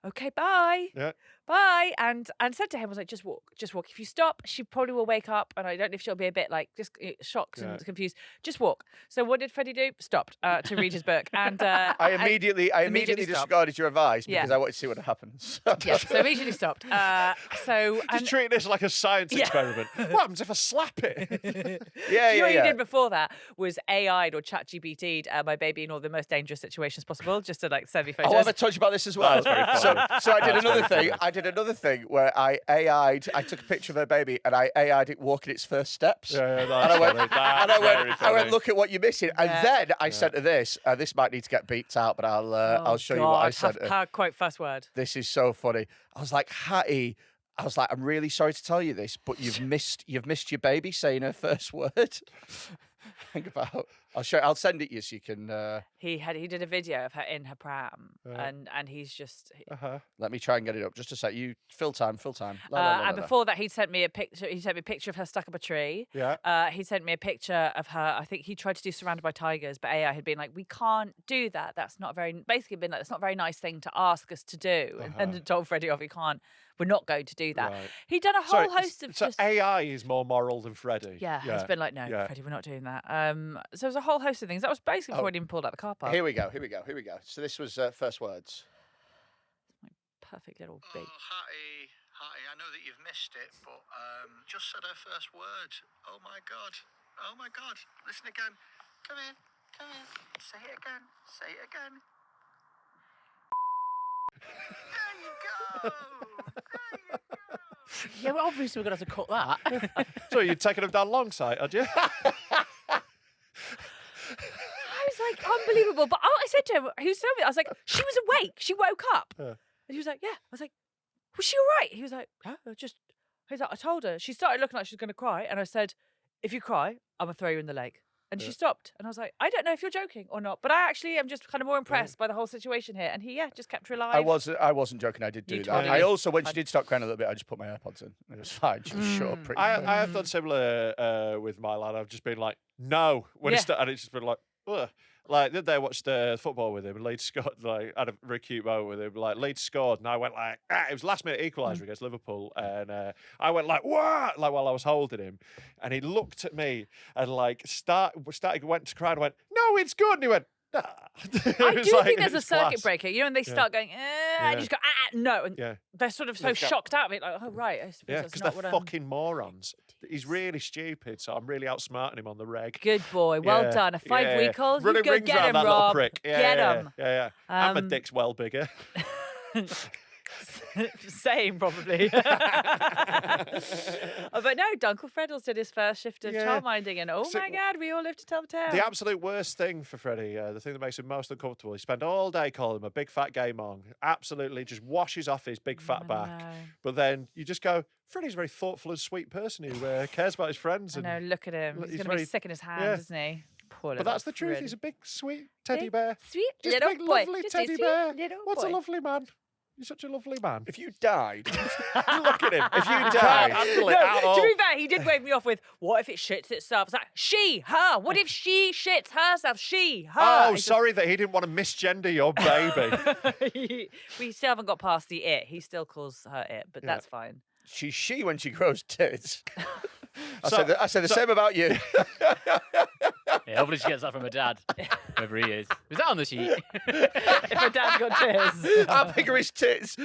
okay, bye. Yeah. Bye. And said to him, I was like, just walk. If you stop, she probably will wake up. And I don't know if she'll be a bit like just shocked and confused. Just walk. So what did Freddie do? Stopped to read his book. And I immediately stopped. disregarded your advice because I wanted to see what happens. Yeah, so immediately stopped. Just treating this like a science experiment. What happens if I slap it? Yeah. What you did before that was AI'd or ChatGPT'd my baby in all the most dangerous situations possible, just to like send me photos. Oh, have I told you about this as well? That was very funny. So I did another thing. I did another thing where I AI'd. I took a picture of her baby and I AI'd it walking its first steps. Yeah, And I went, I I went, look at what you're missing. And then I sent her this. This might need to get beeped out, but I'll show you what I sent her. Quote first word. This is so funny. I was like, Hatty. I was like, I'm really sorry to tell you this, but you've missed your baby saying her first word. Think about. I'll send it you so you can. He did a video of her in her pram, and he's just. Let me try and get it up. Just a sec. You fill time. And before that, he sent me a picture. He sent me a picture of her stuck up a tree. Yeah. He sent me a picture of her. I think he tried to do Surrounded by Tigers, but AI had been like, "We can't do that. That's not basically been like, that's not a very nice thing to ask us to do." And told Freddie off, we're not going to do that. Right. He'd done a whole host of so just. AI is more moral than Freddie. Yeah, it's been like, no, Yeah. Freddie, we're not doing that. So there's a whole host of things. That was basically before I even pulled out the car park. Here we go. So this was first words. Perfect little beat. Oh, Hatty, I know that you've missed it, but just said her first word. Oh my god. Listen again. Come in. Say it again. There you go. Yeah, well, obviously we're going to have to cut that. So you're taking them down long sight, had you? I was like, unbelievable. But I said to him, he was telling me, I was like, she was awake. She woke up. And he was like, yeah. I was like, was she all right? He was like, yeah, he's like, I told her. She started looking like she was going to cry. And I said, if you cry, I'm going to throw you in the lake. And she stopped. And I was like, I don't know if you're joking or not, but I actually am just kind of more impressed by the whole situation here. And he, just kept her alive. I wasn't joking. I did do that. totally I did. also, when she did start crying a little bit, I just put my AirPods in. It was fine. She was shut up pretty quick. I have done similar with my lad. I've just been like, no. When he started, and it's just been like, ugh. Like, the other day I watched football with him, and Leeds scored, like, had a very cute moment with him. Like, Leeds scored, and I went like, it was last minute equaliser against Liverpool, and I went like, what? Like, while I was holding him, and he looked at me and like went to cry and went, no, it's good, and he went, nah. I do think there's a circuit breaker. You know, when they start going, and you just go, no, and they're sort of so shocked out of it, like, oh right, I suppose that's because not they're what fucking morons. He's really stupid, so I'm really outsmarting him on the reg. Good boy, well done. A 5-week-old, you go get him, that Rob. Little prick. Get him. Yeah. And my dick's well bigger. Same, probably. But no, Uncle Freddles did his first shift of childminding, and my God, we all live to tell the tale. The absolute worst thing for Freddie, the thing that makes him most uncomfortable, he spent all day calling him a big fat gay mong. Absolutely just washes off his big fat back. But then you just go, Freddie's a very thoughtful and sweet person who cares about his friends. I know, look at him. He's going to be sick in his hands, isn't he? Poor But that's the truth. Fred. He's a big, sweet teddy bear. Sweet Just little a big, boy. lovely Just a teddy sweet bear. little What's boy. a lovely man. You're such a lovely man. If you died, Look at him. If you died- can't handle it at all. To be fair, he did wave me off with, what if it shits itself? It's like, she, her. What if she shits herself? She, her. Oh, It's sorry that he didn't want to misgender your baby. we still haven't got past the it. He still calls her it, but that's fine. she's she when she grows tits. I So- said the same about you. Yeah, hopefully she gets that from her dad, whoever he is. Was that on the sheet? If her dad's got tits. How big are his tits?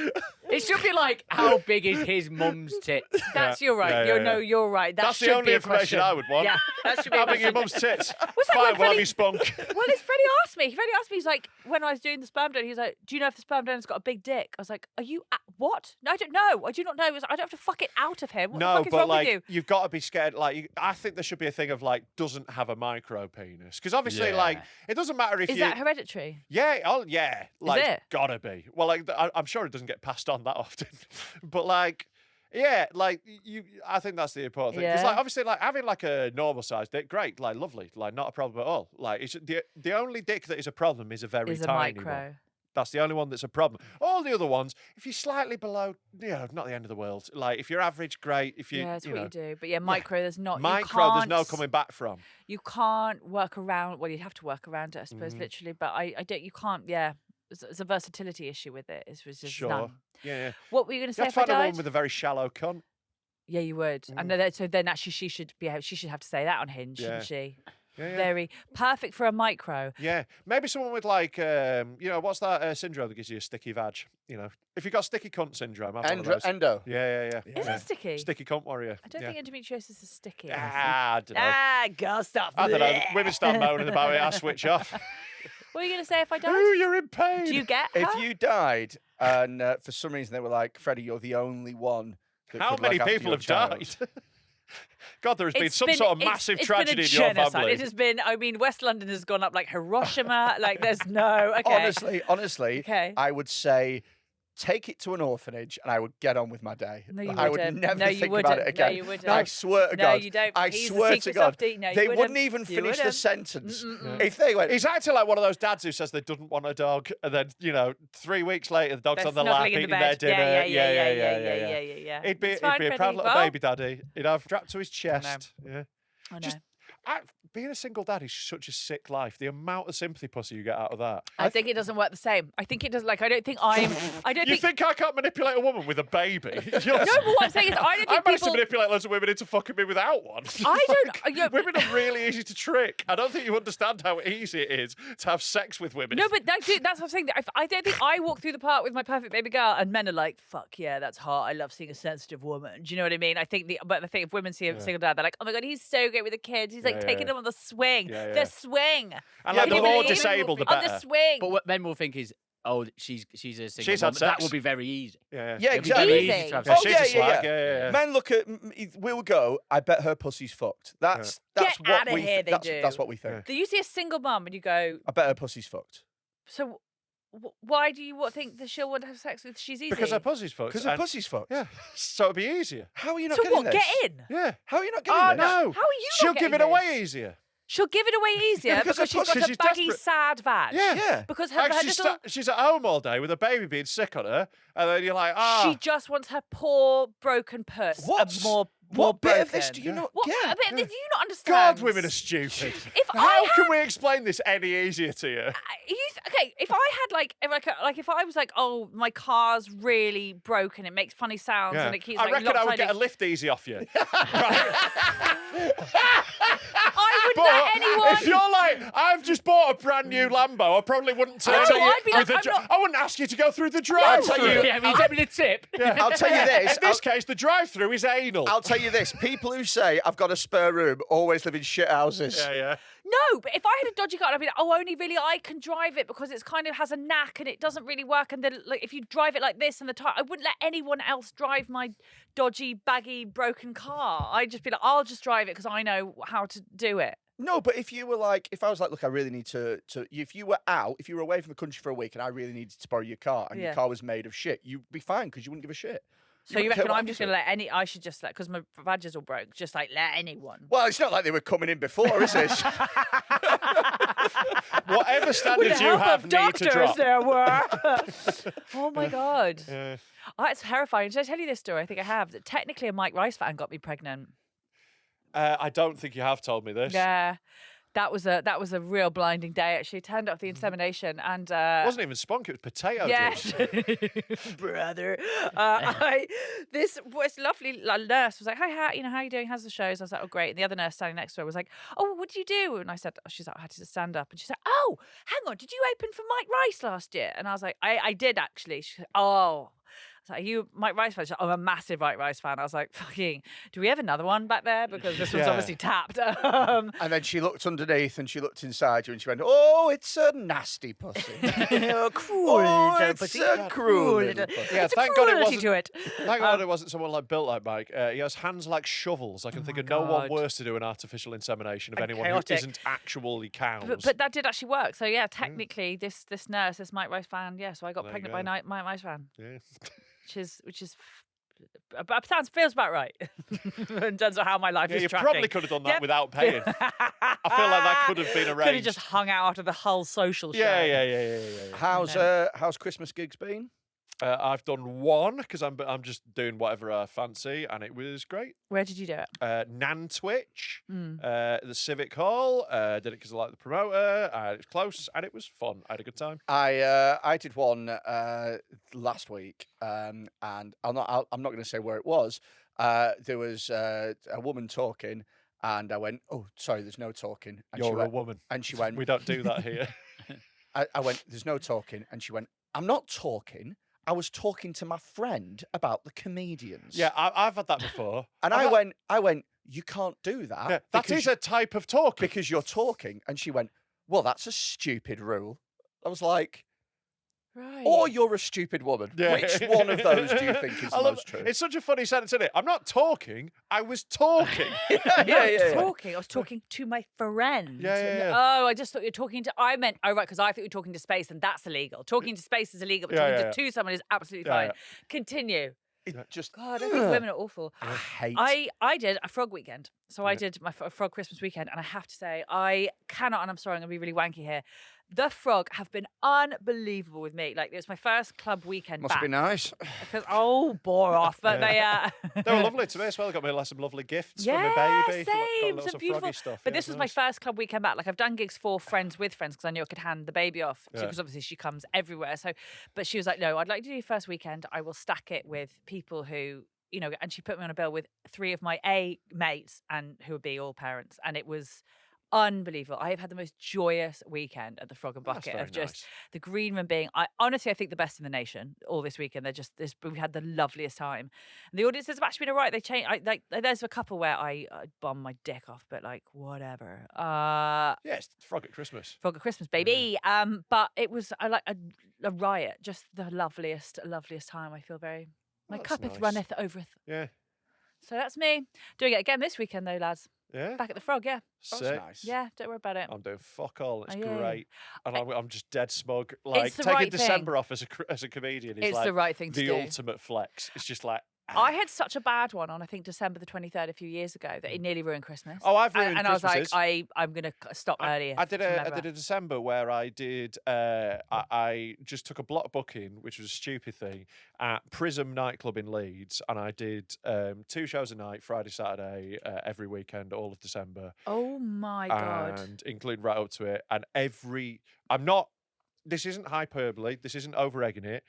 It should be like, how big is his mum's tits? That's you're right. You're right. That That's should the only be a information question. I would want. Yeah, that should be a How big your question. mum's tits? Was that Fine, when we'll have Freddie- you spunk. Well, Freddie asked me. Freddie asked me, he's like, when I was doing the sperm donor, he's like, do you know if the sperm donor's got a big dick? I was like, are you, what? No, I don't know. I do not know. I don't have to fuck it out of him. What the No, fuck is but wrong like with you? you've got to be scared. Like I think there should be a thing of like doesn't have a micro penis because obviously Yeah. like it doesn't matter if Is you. that hereditary? Yeah, like it? gotta be. Well, like I'm sure it doesn't get passed on that often, but like. Yeah, like you. I think that's the important thing. Because, Yeah. like, obviously, like having like a normal sized dick, great, like lovely, like not a problem at all. Like, it's the only dick that is a problem is a very Is a tiny micro. one. That's the only one that's a problem. All the other ones, if you're slightly below, not the end of the world. Like if you're average, great. If you, Yeah, that's you what know, you do. But yeah, micro, there's not. micro, there's no can't- coming back from. You can't work around. Well, you have to work around it, I suppose, Mm-hmm. literally. But I don't. You can't. Yeah. It's a versatility issue with it. It's just Sure. none. Yeah. What were you going to You say have if to I find a woman died? with a very shallow cunt. Yeah, you would. And then, so then actually she should have to say that on Hinge, shouldn't she? Yeah. Very perfect for a micro. Yeah, maybe someone with like, what's that syndrome that gives you a sticky vag? If you've got sticky cunt syndrome, have one of those. Endo. Yeah. Is it sticky? Sticky cunt warrior. I don't think endometriosis is sticky. I don't know. Girl stuff. I don't know. Women start moaning about it. I switch off. What are you going to say if I died? Ooh, you're in pain. Do you get her? If you died and for some reason they were like, Freddie, you're the only one. That How could many look after people your have child. died? God, there has been It's some sort of it's- massive it's tragedy been a in your genocide. family. It has been. I mean, West London has gone up like Hiroshima. Like, there's no. Okay. Honestly, Okay. I would say take it to an orphanage and I would get on with my day. No, you I would wouldn't. never No, you think about wouldn't. it No, again. you wouldn't. I swear to No, God. you don't. I He's a swear to secret God. softie. No, you They wouldn't. wouldn't even You finish the wouldn't. sentence. If they went, He's acting like one of those dads who says they doesn't want a dog, and then 3 weeks later the dog's They're on the lap snuggling in eating the their bed. dinner. Yeah. He'd be It's fine, a proud Freddie. little Well, baby daddy. He'd have strapped to his chest. Yeah. I know. Just being a single dad is such a sick life. The amount of sympathy pussy you get out of that. I think it doesn't work the same. I think it does. Like, I don't think I'm. I don't You think. think I can't manipulate a woman with a baby? No, but what I'm saying is, I don't I think managed to people. manipulate loads of women into fucking me without one. I don't. Yeah, Women are really easy to trick. I don't think you understand how easy it is to have sex with women. No, but that's what I'm saying. I don't think I walk through the park with my perfect baby girl, and men are like, "Fuck yeah, that's hot. I love seeing a sensitive woman." Do you know what I mean? I think but the thing, if women see a single dad, they're like, "Oh my god, he's so great with the kids. He's like taking them on the swing, the swing." And Can like the you more believe? disabled, the on better. the swing. But what men will think is, oh, she's a single She's had mum. That sex. will be very easy. yeah, It'll be exactly. very Easy. easy to have Yeah, sex. she's a slag. Yeah. Men look at, we'll go, I bet her pussy's fucked. That's Get what outta we here, they that's, do. that's what we think. Do you see a single mum and you go, I bet her pussy's fucked. so why do you think that she'll want to have sex with? She's easy. Because her pussy's fucked. Because her and- pussy's fucked. Yeah. So it'd be easier. How are you not So getting what? this? Get in. Yeah. How are you not getting Oh, this? no. How are you not She'll give getting it away this? easier. She'll give it away easier because because she's her got pussy's a baggy, desperate. sad vag. Yeah. Because her, Like her she's, little, she's at home all day with a baby being sick on her, and then you're like, she just wants her poor broken puss. What? More What bit of broken. this do you not What? get? I mean, do you not understand? God, women are stupid. If How I can we explain this any easier to you? okay, if I had like if I was like, oh, my car's really broken, it makes funny sounds and it keeps I like reckon I would get a lopsiding. lift easy off you. I wouldn't But let anyone. if you're like, I've just bought a brand new Lambo, I probably wouldn't turn No, to you I'd be like, with a I'm not- I wouldn't ask you to go through the I'll drive-through. tell you- Yeah, will you take me the tip? I'll tell you this. In this case, the drive-through is anal. I'll tell you this. People who say, I've got a spare room, always live in shit houses. Yeah. No, but if I had a dodgy car, I'd be like, oh, only really I can drive it because it's kind of has a knack and it doesn't really work. And then, like, if you drive it like this and the tire, I wouldn't let anyone else drive my dodgy, baggy, broken car. I'd just be like, I'll just drive it because I know how to do it. No, but if you were like, if I was like, look, I really need to, if you were out, if you were away from the country for a week and I really needed to borrow your car and your Yeah. car was made of shit, you'd be fine because you wouldn't give a shit. So you wouldn't care reckon what I'm just going happened to let I should just let, because my badge is all broke, just like let anyone. Well, it's not like they were coming in before, is it? Whatever standards you help have of need to doctors drop. there were. Oh my God. Yeah. Oh, it's terrifying. Did I tell you this story? I think I have. That technically a Mike Rice fan got me pregnant. I don't think you have told me this. Yeah. That was a real blinding day. Actually, turned up the insemination and It wasn't even spunk, it was potato yeah, juice. brother. This lovely nurse was like, "Hi, Hatty, how are you doing? How's the shows?" I was like, "Oh, great." And the other nurse standing next to her was like, "Oh, what did you do?" And I said, "She's like, I had to stand up." And she said, "Oh, hang on, did you open for Mike Rice last year?" And I was like, "I did actually." She said, "Oh." I was like, "Are you Mike Rice fan?" She's like, "I'm a massive Mike Rice fan." I was like, "Fucking, do we have another one back there? Because this one's Yeah. obviously tapped." And then she looked underneath and she looked inside you and she went, oh, it's a nasty pussy. Cruel Oh, little it's pussy. a cruel little little- pussy. Yeah, It's a thank God it cruelty wasn't. to it. Thank God it wasn't someone like built like Mike. He has hands like shovels. I can think my of no one God. worse to do an artificial insemination of And anyone chaotic. who isn't actually cows. But that did actually work. So yeah, technically, this nurse, this Mike Rice fan, yeah. So I got There you pregnant by go. Mike Rice fan, Yeah. which is feels about right in terms of how my life Yeah, is you tracking. probably could have done that Yep. without paying. I feel like that could have been Could arranged. have just hung out of the whole social show. Yeah. How's Christmas gigs been? I've done one because I'm just doing whatever I fancy, and it was great. Where did you do it? Nantwich, the Civic Hall. Did it because I like the promoter. It was close, and it was fun. I had a good time. I did one last week, and I'm not going to say where it was. There was a woman talking, and I went, "Oh, sorry, there's no talking." And You're a woman, and she went, "We don't do that here." I went, "There's no talking," and she went, "I'm not talking. I was talking to my friend about the comedians." Yeah, I've had that before. And I went, "You can't do that. Yeah, that is a type of talk because you're talking." And she went, "Well, that's a stupid rule." I was like, Right. or you're a stupid woman. Yeah. Which one of those do you think is the most true? It's such a funny sentence, isn't it? I'm not talking. I was talking. yeah. Talking. I was talking to my friend. Yeah. Oh, I just thought you were talking to. I meant. Oh, right, because I thought you were talking to space, and that's illegal. Talking to space is illegal, but talking to someone is absolutely fine. Continue. It just. God, I think women are awful. I hate. I did a frog weekend. So I did my frog Christmas weekend, and I have to say, I cannot, and I'm sorry, I'm going to be really wanky here. The frog have been unbelievable with me. Like, it was my first club weekend Must back. be nice. Because, bore off. But they were lovely to me as well. They got me some lovely gifts from my baby. Same. Got Some beautiful stuff. But this was my first club weekend back. Like, I've done gigs for friends with friends because I knew I could hand the baby off. Because obviously she comes everywhere. So, but she was like, "No, I'd like to do your first weekend. I will stack it with people who." And she put me on a bill with 3 of my A mates and who would be all parents. And it was unbelievable. I have had the most joyous weekend at the Frog and Bucket of just the green room being, I think the best in the nation all this weekend. We had the loveliest time. And the audiences have actually been all right. They changed. There's a couple where I bombed my dick off, but like, whatever. It's Frog at Christmas. Frog at Christmas, baby. But it was like a riot. Just the loveliest time. I feel very... My cuppeth runneth overeth. Yeah. So that's me. Doing it again this weekend, though, lads. Yeah. Back at the Frog, yeah. That's nice. Yeah, don't worry about it. I'm doing fuck all. It's yeah. great. And I'm just dead smug. Like, the taking right December thing. off as a comedian is It's like the right thing to the do. ultimate flex. It's just like... I had such a bad one on, I think, December the 23rd a few years ago that it nearly ruined Christmas. Oh, I've ruined And I was like, Christmases. I'm going to stop earlier. I did a December where I did. I just took a block booking, which was a stupid thing, at Prism nightclub in Leeds, and I did 2 shows a night, Friday, Saturday, every weekend, all of December. Oh my God! And including right up to it, and This isn't hyperbole. This isn't over-egging it.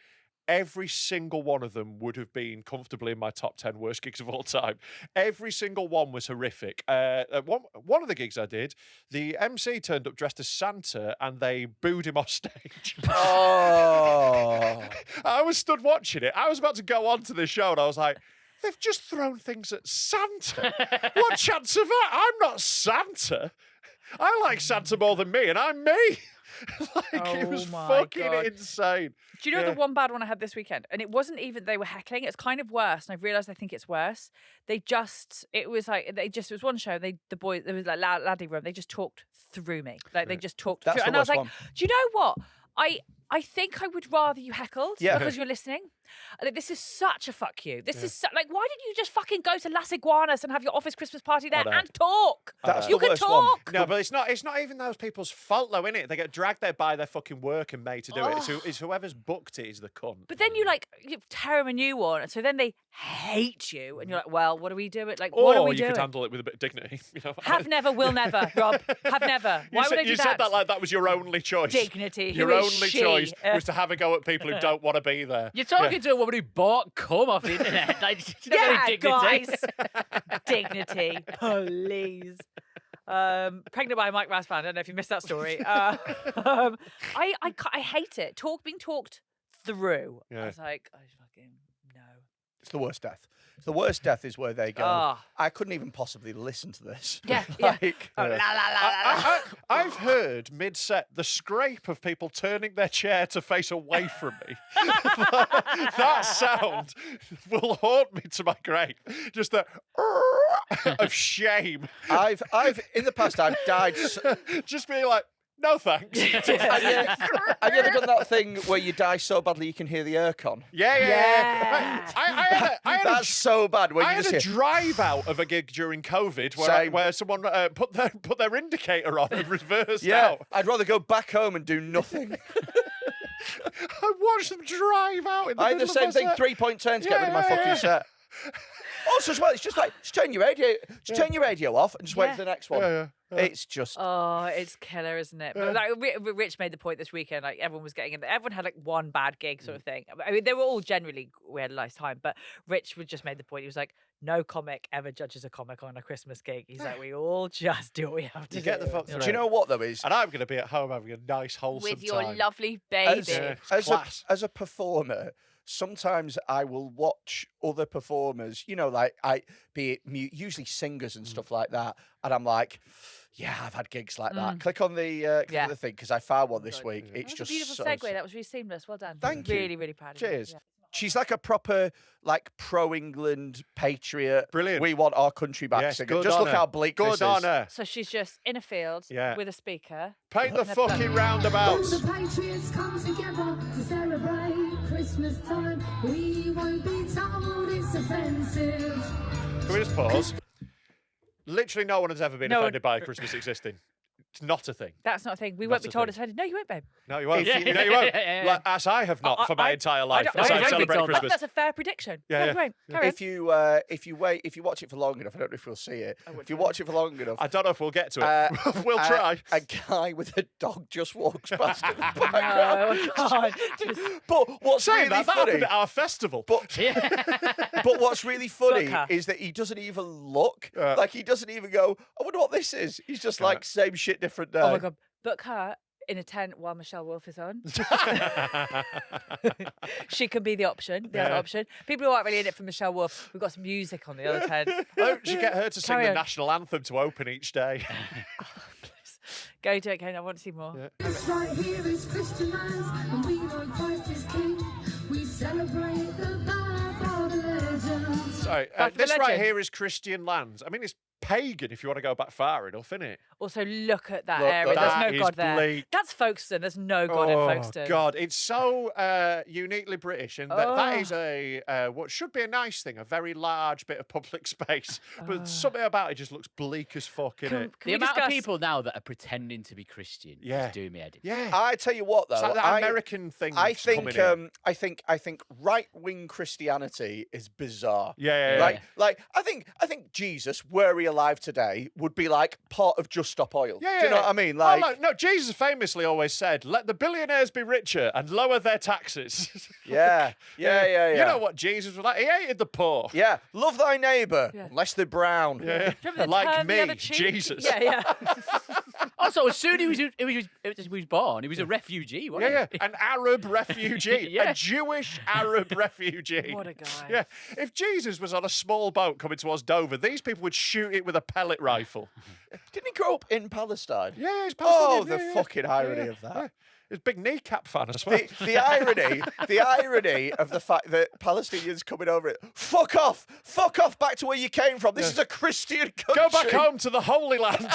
Every single one of them would have been comfortably in my top 10 worst gigs of all time. Every single one was horrific. One of the gigs I did, the MC turned up dressed as Santa and they booed him off stage. Oh. I was stood watching it. I was about to go on to the show and I was like, they've just thrown things at Santa. What chance of that? I'm not Santa. I like Santa more than me and I'm me. It was fucking insane. Do you know the one bad one I had this weekend? And it wasn't even they were heckling. It's kind of worse. And I've realised I think it's worse. It was one show. There was like laddie room. They just talked through me. Like they just talked through. And I was like, do you know what? I think I would rather you heckled because you're listening. Like, this is such a fuck you. This is why didn't you just fucking go to Las Iguanas and have your office Christmas party there and talk? That's you the can worst talk. one. No, but it's not even those people's fault though, innit? They get dragged there by their fucking work and made to do it. It's whoever's booked it is the cunt. But then you tear them a new one, so then they hate you, and you're like, well, what are we doing? Like, Or what are we you doing? could handle it with a bit of dignity. You know? Have never, will never, Rob. Have never. Why would I do you that? said that like that was your only choice. Dignity. Your Who is only she? choice was to have a go at people who don't want to be there. You're talking to a woman who bought cum off the internet. Like, she doesn't have any dignity. Guys. Dignity, please. Pregnant by Mike Raspan. I don't know if you missed that story. I hate it. Being talked through. Yeah. I was like, I fucking no. It's the worst death. The worst death is where they go, Ah. I couldn't even possibly listen to this. Yeah, Like, Oh, la, la, la, la, la. I've heard mid-set the scrape of people turning their chair to face away from me. That sound will haunt me to my grave. Just the of shame. I've in the past I've died. Just being like, no thanks. Have you ever done that thing where you die so badly you can hear the aircon? Yeah. I had That's so bad. When I you had just a hear, drive out of a gig during COVID where someone put their indicator on and reversed out. I'd rather go back home and do nothing. I watched them drive out in the I had the middle same of my thing, set. 3-point turn to get rid of my fucking set. Also, as well, it's just like, just turn your radio off and just wait Yeah. for the next one. Yeah. It's just... Oh, it's killer, isn't it? But like, Rich made the point this weekend. Like everyone was getting in. Everyone had like one bad gig, sort of thing. I mean, they were all generally we had a nice time. But Rich just made the point. He was like, "No comic ever judges a comic on a Christmas gig." He's like, "We all just do what we have to You do." get the fuck Do through. you know what, though, is... And I'm going to be at home having a nice, wholesome With your time. lovely baby. As a performer, sometimes I will watch other performers, like usually singers and stuff like that, and I'm like, yeah, I've had gigs like that. Click on the thing because I found one this week. It's That was just a beautiful so segue. That was really seamless. Well done. Thank you. Really, really proud of you. Cheers. Yeah. She's like a proper, like, pro-England patriot. Brilliant. We want our country back. Yes, singer. good Just on look her. how bleak Good this on is. her. So she's just in a field Yeah. with a speaker. Paint the and a fucking plug. roundabouts. All the Patriots come together to celebrate Christmas time. We won't be told it's offensive. Can we just pause? Literally no one has ever been No one- offended by Christmas existing. It's not a thing. That's not a thing. We Not won't be a told thing. it's offended. No, you won't, babe. No, you won't. If No, you- you won't. Yeah. Like, as I have not for my entire life don't- as I I don't celebrate think so. Christmas. That's a fair prediction. Yeah, No, yeah. you won't. Carry on. If you watch it for long enough, I don't know if we'll see it. wouldn't If you know. watch it for long enough, I don't know if we'll get to it. We'll try. A guy with a dog just walks past in the No, background. God. Just But what's Saying really that happened funny, at our festival. but what's really funny Book her. is that he doesn't even look. Yeah. Like, he doesn't even go, I wonder what this is. He's just like, same shit, different day. Oh my God. Book her in a tent while Michelle Wolf is on. She can be the option, the other Yeah. option. People who aren't really in it for Michelle Wolf, we've got some music on the other tent. Oh, should get her to sing Carry the on. national anthem to open each day. Go do it, Kane. I want to see more. This right here is Christian lands, and we know Christ is King. We celebrate the birth of the legends. Sorry, Back to the this right legend. here is Christian lands. I mean, it's pagan if you want to go back far enough, isn't it? Also, look at that Look, area. that There's is no God there. bleak. That's Folkestone. There's no God in Folkestone. God, it's so uniquely British, and that is Oh. what should be a nice thing, a very large bit of public space. But something about it just looks bleak as fuck, innit? Can The we amount discuss- of people now that are pretending to be Christian Yeah. is doing me head in. Yeah, I tell you what, though, it's like that American thing. I that's coming in. I think right-wing Christianity is bizarre. Yeah. Like I think Jesus, were he alive today, would be like part of Just Stop Oil. Yeah, Do you know what I mean? Like, no, Jesus famously always said, "Let the billionaires be richer and lower their taxes." yeah. You know what Jesus was like? He hated the poor. Yeah, love thy neighbour, Yeah. unless they're brown. Yeah. Do you remember the Like turn the me, other cheek? Jesus. Yeah. Also, as soon as he was born, he was a refugee, wasn't Yeah, he? an Arab refugee, Yeah. a Jewish Arab refugee. What a guy. Yeah, if Jesus was on a small boat coming towards Dover, these people would shoot it with a pellet rifle. Didn't he grow up in Palestine? Yeah, he's Oh, Palestinian, the yeah, fucking irony yeah, of that. yeah. He's a big kneecap fan as well. The irony of the fact that Palestinians coming over it. Fuck off back to where you came from. This is a Christian country. Go back home to the Holy Land.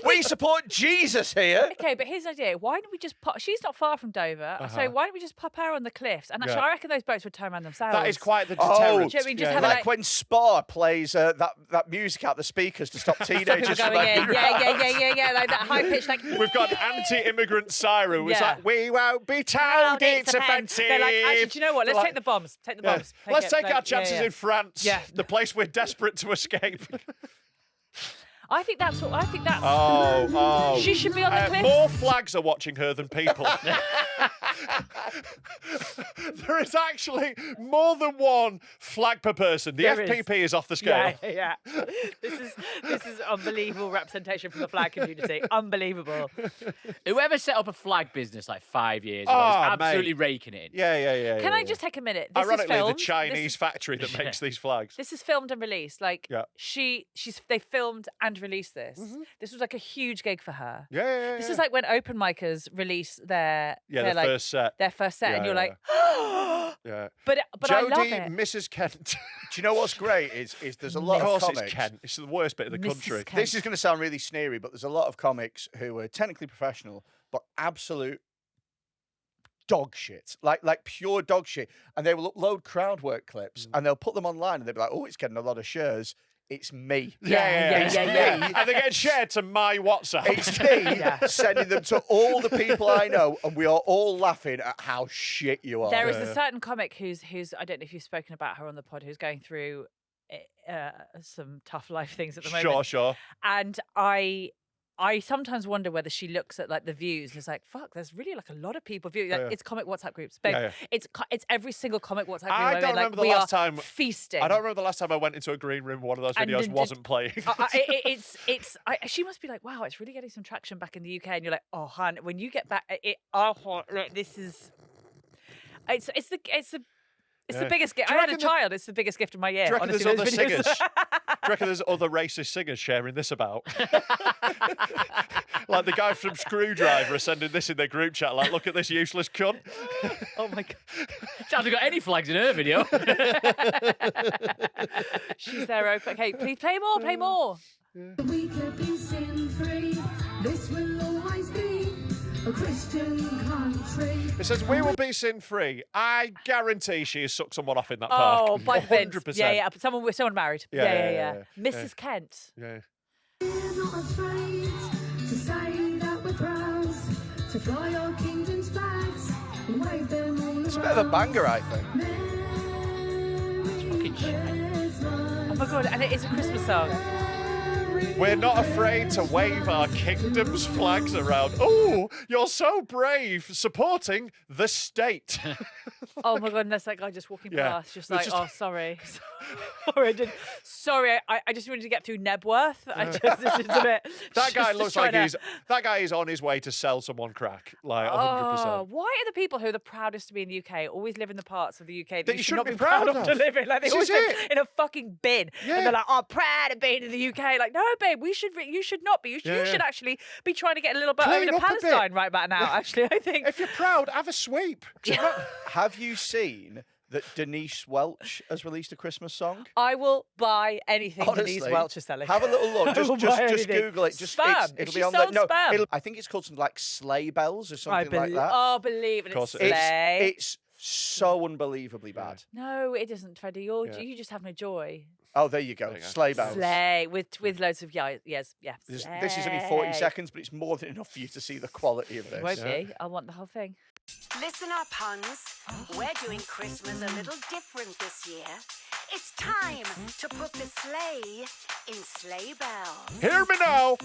We support Jesus here. Okay, but here's an idea. Why don't we just pop? She's not far from Dover, so why don't we just pop her on the cliffs? And actually, Yeah. I reckon those boats would turn around themselves. That is quite the Oh, deterrent. Do you know what I mean? Just have Like when Spa plays that music out the speakers to stop people teenagers from going in. making Yeah, like that high pitch, like We've got an anti-immigrant siren. It's Yeah. like, we won't be told "Oh, it's offensive. They're like, actually, do you know what? Let's Like- take the bombs. Take the Yeah. bombs. Let's take like, our chances in France, Yeah. the place we're desperate to escape. I think that's. Oh. She should be on the cliffs. More flags are watching her than people. There is actually more than one flag per person. The There is. FPP is off the scale. Yeah. This is unbelievable representation from the flag community. Unbelievable. Whoever set up a flag business like 5 years ago Oh, is absolutely mate. raking it in. Yeah. Can I just take a minute? This Ironically, is filmed. the Chinese factory that makes these flags. This is filmed and released. Like Yeah. they filmed and released this. This was like a huge gig for her. Yeah. This is like when open micers release their the like, first set. their first set, Yeah, and you're yeah. like, Yeah. but I love Jodie, it. Mrs. Kent. Do you know what's great is there's a lot Of of course, it's comics. Kent. It's the worst bit of the Mrs. country. Kent. This is going to sound really sneery, but there's a lot of comics who are technically professional, but absolute dog shit, like pure dog shit. And they will upload crowd work clips and they'll put them online and they'll be like, oh, it's getting a lot of shares. it's me. Yeah. And they get shared to my WhatsApp. It's me sending them to all the people I know, and we are all laughing at how shit you are. There is a certain comic who's I don't know if you've spoken about her on the pod, who's going through some tough life things at the moment. Sure. And I sometimes wonder whether she looks at like the views and is like, "Fuck, there's really like a lot of people view." Like, it's comic WhatsApp groups, babe. It's every single comic WhatsApp group. I don't remember the last time feasting. I don't remember the last time I went into a green room. One of those videos wasn't playing. She must be like, "Wow, it's really getting some traction back in the UK." And you're like, "Oh, hun, when you get back, this is." It's the biggest gift. I had a child. It's the biggest gift of my year. Do you reckon honestly, there's other those videos. singers? Do you reckon there's other racist singers sharing this about? Like the guy from Screwdriver are sending this in their group chat. Like, look at this useless cunt. Oh my god. She hasn't got any flags in her video. She's there. Okay, please play more. Play more. We could be sin-free. This will always be a Christian country. It says, we will be sin-free. I guarantee she has sucked someone off in that park. Oh, by the bins. 100%. Yeah. Someone married. Yeah. Mrs. Kent. Yeah. We're not afraid to say that we're proud to fly our kingdom's flags and wave them all It's a bit of a banger, I think. Oh my god, and it is a Christmas song. We're not afraid to wave our kingdom's flags around. Oh, you're so brave, supporting the state. Oh my god, and that's that guy just walking Yeah. past, just It's like, just- oh, sorry. Sorry, I just wanted to get through Nebworth. This is a bit. That guy just looks like trying to- that guy is on his way to sell someone crack, like 100%. Oh, why are the people who are the proudest to be in the UK always live in the parts of the UK that, That you you should not shouldn't be be proud proud of to of? live in? Like they This always is live it. in a fucking bin, Yeah. and they're like, "Oh, proud of being in the UK." Like, no, babe, you should not be. You Yeah. should actually be trying to get a little bit Clean over to up a bit. Palestine right about now. Actually, I think. If you're proud, have a sweep. Have you seen that Denise Welch has released a Christmas song? I will buy anything Honestly, Denise Welch is selling. have a little look. I will Just buy anything. Google it. Just Spam. it'll She be on sold the spam. I think it's called something like sleigh bells or I something like that. Oh, believe it. Of course It's it is. sleigh. It's so unbelievably bad. No, it isn't, Freddie. Yeah. You just have no joy. Oh, there you go. There you go. Sleigh bells. Sleigh with loads of yes. This is only 40 Sleigh. seconds, but it's more than enough for you to see the quality of this. Won't be. I want the whole thing. Listen up, Huns. We're doing Christmas a little different this year. It's time to put the sleigh in sleigh bells. Hear me now.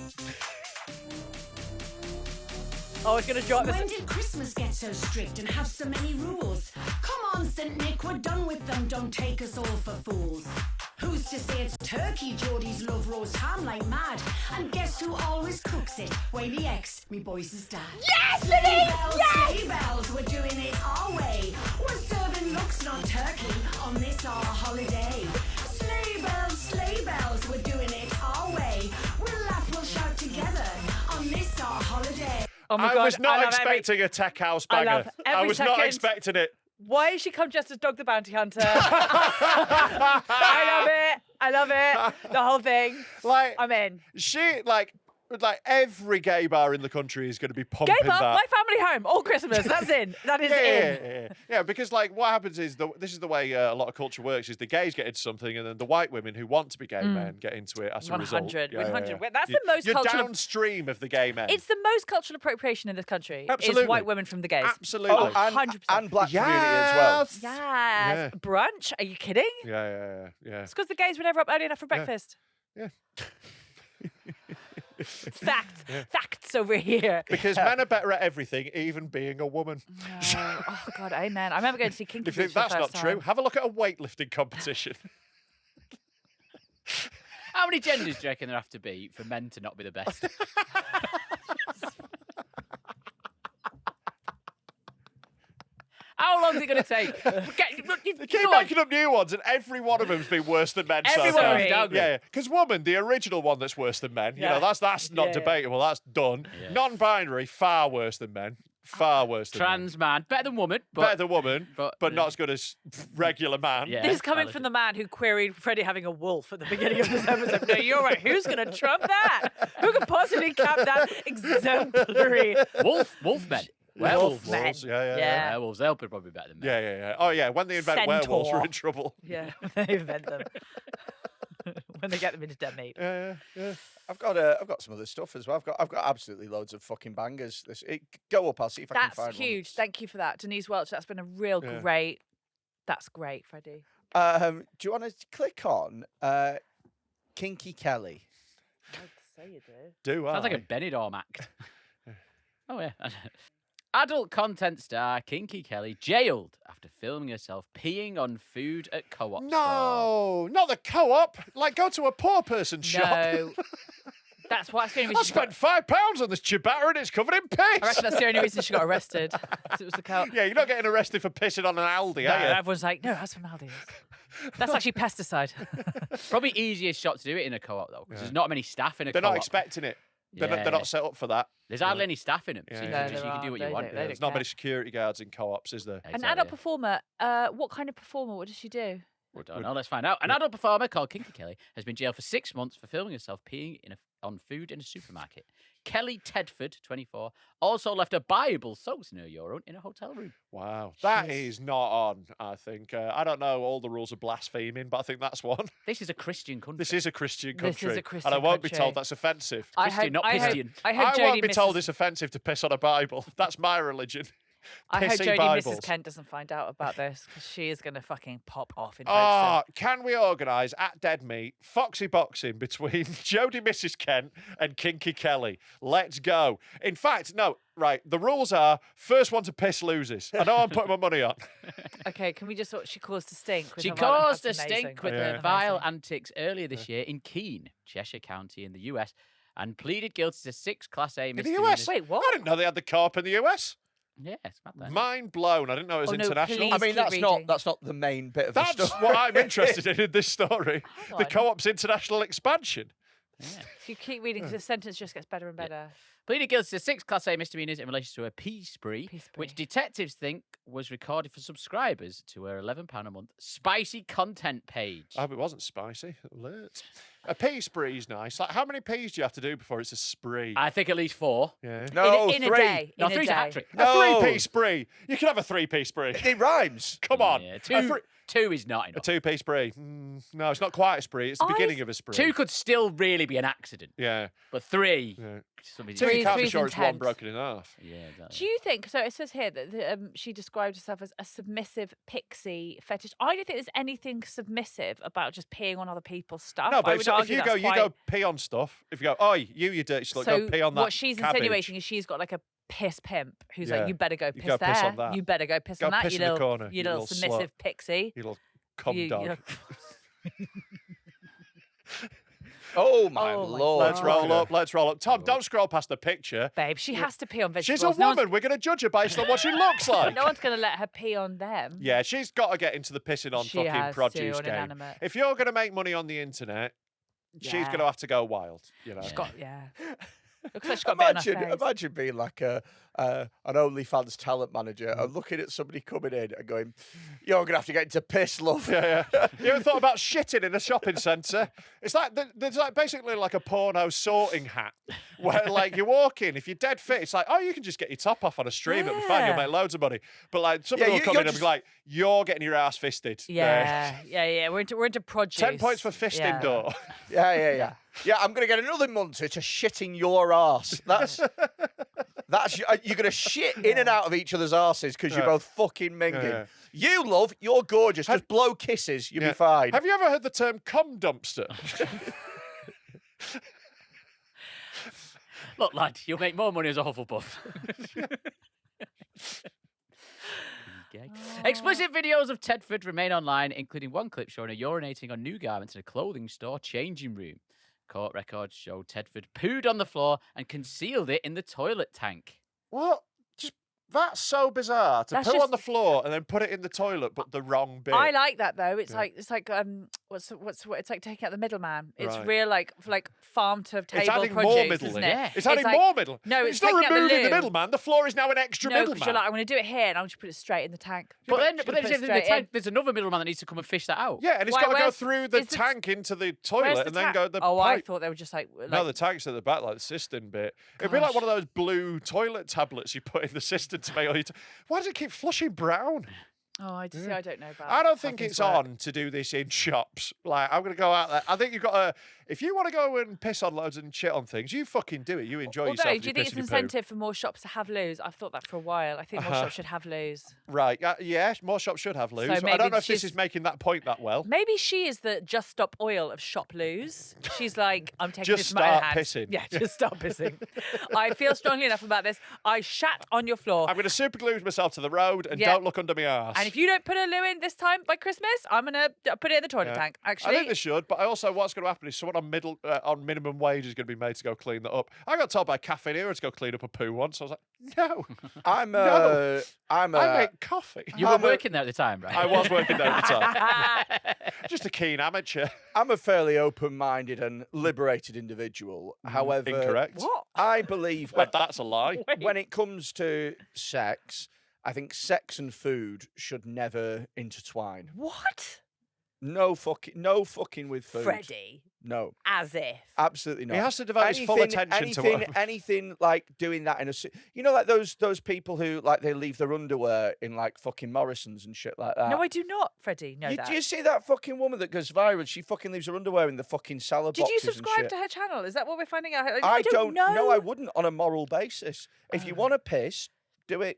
Oh, it's gonna drop this. When did Christmas get so strict and have so many rules? Come on, St. Nick, we're done with them. Don't take us all for fools. Who's to say it's turkey? Geordies love roast ham like mad. And guess who always cooks it? Wavy X, me boys' dad. Yes, Sleigh Denise! bells, Yes! sleigh bells, we're doing it our way. We're serving looks, not turkey, on this our holiday. Sleigh bells, we're doing it our way. We'll laugh, we'll shout together, on this our holiday. Oh my I god! was not love expecting a tech house I love banger. every I was not second. expecting it. Why has she come dressed as Dog the Bounty Hunter? I love it. The whole thing. Like I'm in. she like every gay bar in the country is going to be pumping Gay bar, that. my family home, all Christmas. That's in. That is in. Yeah, because like what happens is this is the way a lot of culture works: is the gays get into something, and then the white women who want to be gay men get into it as a result. 100. Yeah, 100. yeah. That's the most You're cultural. downstream of the gay men. It's the most cultural appropriation in this country. Absolutely. Is white women from the gays. Absolutely. Oh, and, 100%. and black community as well. Yes. Yeah. Brunch? Are you kidding? Yeah. It's because the gays were never up early enough for breakfast. Yeah. Facts over here. Because men are better at everything, even being a woman. No. Oh God, amen. I remember going to see Kinky If you Boots think for the that's not first true, time. have a look at a weightlifting competition. How many genders do you reckon there have to be for men to not be the best? How long is it going to take? They keep making up new ones, and every one of them's been worse than men so Everyone far. is downgrade. Yeah, because woman, the original one that's worse than men, you Yeah. know, that's not Yeah. debatable. That's done. Yeah. Non-binary, far worse than men. Far worse than men. Trans man, better than woman, but Better than woman, but- but not as good as regular man. Yeah. This is coming from the man who queried Freddie having a wolf at the beginning of this episode. No, you're right. Who's going to trump that? Who could possibly cap that exemplary? Wolfmen. Werewolves. Men. Wolves, yeah. Yeah. Werewolves, they'll be probably better than men. Yeah. Oh, yeah, when they invent werewolves, Centaur. we're in trouble. Yeah, they invent them. when they get them into dead meat. Yeah. I've got some other stuff as well. I've got absolutely loads of fucking bangers. Go up. I'll see if I can That's find huge. one. Thank you for that, Denise Welch. That's been a real great. That's great, Freddie. Do you want to click on Kinky Kelly? I'd say you do. Do I? Sounds like a Benidorm act. Oh, yeah. Adult content star Kinky Kelly jailed after filming herself peeing on food at co-op store. No, not the co-op. Like, go to a poor person's shop. No. That's why it's the only I reason. spent £5 on this ciabatta and it's covered in piss. I reckon that's the only reason she got arrested. 'Cause it was the cow. Yeah, you're not getting arrested for pissing on an Aldi, No, are you? everyone's like, no, that's from Aldi's. That's actually pesticide. Probably easiest shot to do it in a co-op, though, because there's not many staff in a They're co-op. not expecting it. They're Yeah. not set up for that. There's hardly any staff in them, Yeah, so you yeah. can, No, you can do what they you want. don't- they There's don't not many care. security guards in co-ops, is there? An Exactly. adult performer. What kind of performer? What does she do? We don't know. Let's find out. An adult performer called Kinky Kelly has been jailed for 6 months for filming herself peeing on food in a supermarket. Kelly Tedford, 24, also left a Bible soaked in her urine in a hotel room. Wow. That is not on, I think. I don't know all the rules of blaspheming, but I think that's one. This is a Christian country. This is a Christian This is country. a Christian and I won't be country. told that's offensive. Christian, not Pistian. I hope I Jodie won't be told Mrs. it's offensive to piss on a Bible. That's my religion. I hope Pissy Jodie Bibles. Mrs. Kent doesn't find out about this because she is going to fucking pop off in Ah, Folkestone. can we organise at Dead Meat foxy boxing between Jodie Mrs. Kent and Kinky Kelly? Let's go. In fact, no, right. The rules are first one to piss loses. I know I'm putting my money on. Okay, can we just sort? She caused a stink. with She her violent- caused a that's amazing. stink with Yeah. her vile Amazing. antics earlier this year in Keene, Cheshire County in the US, and pleaded guilty to 6 Class A In the misdemeanors. US? Wait, what? I didn't know they had the co-op in the US. Yeah, it's mad then. Mind blown. I didn't know it was Oh, no, international. please. I mean, keep that's reading. not the main bit of the That's story. what I'm interested in this story. Hang The on. co-op's international expansion. Yeah. If you keep reading, because the sentence just gets better and better. Pleaded guilty to 6 Class A misdemeanors in relation to a pee spree, Pee spree. which detectives think was recorded for subscribers to her £11 a month spicy content page. I hope it wasn't spicy. Alert. A pee spree's nice. Like, how many pees do you have to do before it's a spree? I think at least 4. Yeah. No, in a 3. day. No, in a 3's a hat day. trick. A No. 3p spree. You can have a 3p spree. It rhymes. Come on. Yeah, A 2 is not a enough. 2p spree. No, it's not quite a spree. It's the beginning of a spree. 2 could still really be an accident, Yeah. but 3. Yeah. somebody- 2 you can't be three's sure it's one intense. broken in half. Yeah, exactly. Do you think so? It says here that she described herself as a submissive pixie fetish. I don't think there's anything submissive about just peeing on other people's stuff. No, I but would if argue you that's go, quite... pee on stuff. If you go, oi, you dirty slut, So go pee on that what she's cabbage. insinuating is she's got like a piss pimp who's Yeah. like, you better go You piss go there. piss on that. You better go piss Go on that. piss You in the little, corner, you you little little submissive pixie. You little cum You dog. little- Oh my Oh my lord! Let's roll up. Let's roll up. Tom, don't scroll past the picture. Babe, she has to pee on vegetables. She's a No one's- woman. We're going to judge her based on what she looks like. No one's going to let her pee on them. Yeah, she's got to get into the pissing on She fucking has to, produce on game. inanimate. If you're going to make money on the internet, she's Yeah. going to have to go wild. You know. She's got, yeah. Looks like she's got a bit on her face. Imagine being like an OnlyFans talent manager and looking at somebody coming in and going, "You're gonna have to get into piss, love." Yeah, yeah. You ever thought about shitting in a shopping centre? It's like there's like basically like a porno sorting hat where like you walk in, if you're dead fit, it's like, oh, you can just get your top off on a stream, it'll be fine, you'll Yeah. make loads of money. But like somebody Yeah, will come you're in and just- be like, you're getting your ass fisted. Yeah, yeah. We're into produce. 10 points for fisting Yeah. door. Yeah. Yeah, I'm gonna get another munter to shitting your arse. That's you're gonna shit in and out of each other's arses because you're Yeah. both fucking minging. Yeah. You, love, you're gorgeous. Just blow kisses, you'll Yeah. be fine. Have you ever heard the term cum dumpster? Look, lad, you'll make more money as a Hufflepuff. Okay. Explicit videos of Tedford remain online, including one clip showing her urinating on new garments in a clothing store changing room. Court records show Tedford pooed on the floor and concealed it in the toilet tank. What? That's so bizarre to That's poo on just- the floor and then put it in the toilet, but the wrong bit. I like that though. It's Yeah. like it's like taking out the middleman. It's Right. real like farm to table It's adding produce, more isn't middling. it? Yeah. It's adding like- more middle. No, it's not taking out the removing the loo. middleman. The floor is now an extra No, because middleman. you're like, I'm going to do it here, and I'll just put it straight in the tank. But then, Just but put then it in the straight tank, in. there's another middleman that needs to come and fish that out. yeah, and it's Why- got to go where's- through the is the- tank into the Where's toilet the and then tank? go the Oh, I pipe. thought they were just like No, the tank's at the back, like the cistern bit. It'd be like one of those blue toilet tablets you put in the cistern to make all your... Why does it keep flushing brown? Oh, I just I don't know about. I don't how think things it's work. on to do this in shops. Like, I'm going to go out there. I think you've got to, if you want to go and piss on loads and shit on things, you fucking do it. You enjoy Although, yourself. do you think it's incentive for more shops to have loos? I've thought that for a while. I think more shops should have loos. Right. Yeah, more shops should have loos. So but I maybe don't know if this she's- is making that point that well. Maybe she is the Just Stop Oil of shop loos. She's like, I'm taking Just this in my own start hands. pissing. Yeah, just start pissing. I feel strongly enough about this. I shat on your floor. I'm going to super glue myself to the road and Yeah. don't look under my arse. And if you don't put a loo in this time by Christmas, I'm going to put it in the toilet tank, actually. I think they should, but also what's going to happen is someone on minimum wage is going to be made to go clean that up. I got told by a cafe here to go clean up a poo once. I was like, no, I make coffee. You were working there at the time, right? I was working there at the time. Just a keen amateur. I'm a fairly open-minded and liberated individual. However, Incorrect. What? I believe Well, that's a lie. when it comes to sex, I think sex and food should never intertwine. What? No fucking with food. Freddie. No, As if. absolutely not. He has to devote his full attention to what. anything like doing that in a you know, like those people who like they leave their underwear in like fucking Morrison's and shit like that. No, I do not, Freddie. Know that. Do you see that fucking woman that goes viral? She fucking leaves her underwear in the fucking salad Did you boxes and subscribe shit. to her channel? Is that what we're finding out? I don't know. No, I wouldn't on a moral basis. If you want to piss, do it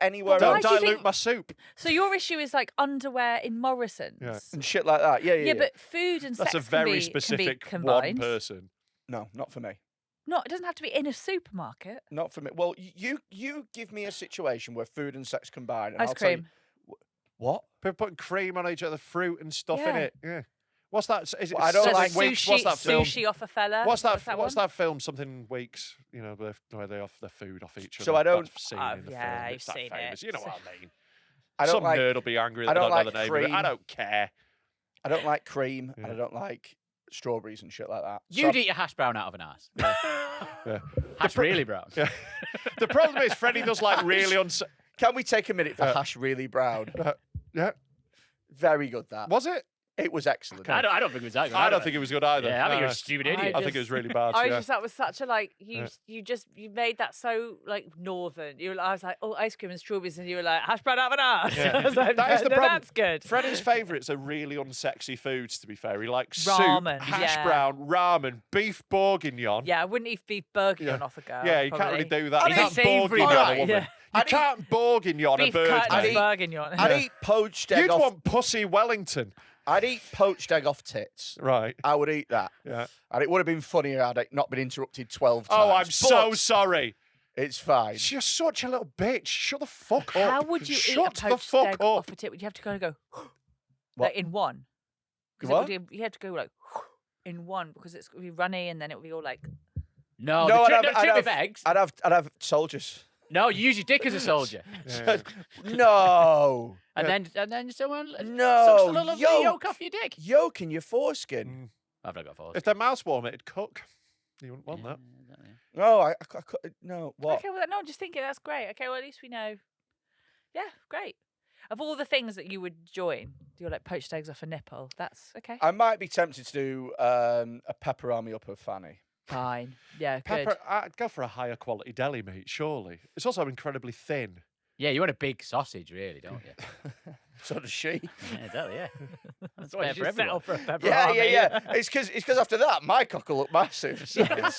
anywhere But why else do you Dilute think- my soup. So your issue is like underwear in Morrison's. Yeah. and shit like that. Yeah. But food and That's sex a very can be specific one combined. person. No, not for me. No, it doesn't have to be in a supermarket. Not for me. Well, you give me a situation where food and sex combine, and Ice I'll tell you- cream. What? People putting cream on each other, fruit and stuff in Yeah. it. Yeah. What's that? Is it Well, I don't something like weeks? sushi, What's that film? sushi off a fella. What's that? one? film? Something weeks. You know, where they off their food off each other. So I don't- That scene Oh, in the yeah, film. I've It's that seen famous. it. You know what I mean? I don't Some like. nerd will be angry that I they don't don't know like the name of it. I cream. don't care. I don't like cream, and Yeah. I don't like strawberries and shit like that. You'd eat a hash brown out of an ass. Yeah. Hash really brown. Yeah. The problem is Freddie does like really Can we take a minute for Yeah. hash really brown? Yeah. Very good. That Was it? it was excellent. I don't think it was that good. I don't think it was good either. Yeah, I think No, you're a no. stupid I idiot. I think it was really bad. I yeah. just that was such a like you Yeah. you made that so like northern. I was like, oh, ice cream and strawberries, and you were like hash brown out of an ass. Yeah. I was like, That is the no, problem. That's good. Freddie's favourites are really unsexy foods, to be fair. He likes Ramen, soup, hash yeah. brown, ramen, beef bourguignon. Yeah, I wouldn't eat beef bourguignon Yeah. off a girl. Yeah, you can't really probably. do that. You I'd can't eat savoury bourguignon a Alright, woman. yeah. You can't bourguignon a Beef bird. cut and mate. bourguignon. I'd eat poached egg You'd off. want pussy Wellington. I'd eat poached egg off tits. Right. I would eat that. Yeah. And it would have been funnier had it not been interrupted 12 times. Oh, I'm so But sorry. It's fine. You're such a little bitch. Shut the fuck up. How would you Shut eat a the poached fuck egg up. off a tip? Would you have to kind of go What? like in one? 'Cause it What? would you had to go like in one because it's gonna be runny and then it would be all like. No, No, the I'd trick have- with eggs. I'd have soldiers. No, you use your dick as a soldier. Yeah. No. And then someone No, sucks the little yolk. yolk off your dick. Yolk in your foreskin. Mm. I've not got force. If their mouth's warm, it'd cook. You wouldn't want that. No, I could. No, what? Okay, well, no, I'm just thinking that's great. Okay, well, at least we know. Yeah, great. Of all the things that you would join, you're like poached eggs off a nipple. That's okay. I might be tempted to do a pepperami up her fanny. Fine. Yeah, good. Pepper, I'd go for a higher quality deli meat, surely. It's also incredibly thin. Yeah, you want a big sausage, really, don't you? So does she. Yeah, exactly, yeah. That's Why fair did you for settle everyone. for a pepperoni? Yeah. It's because after that, my cock will look massive. So it's-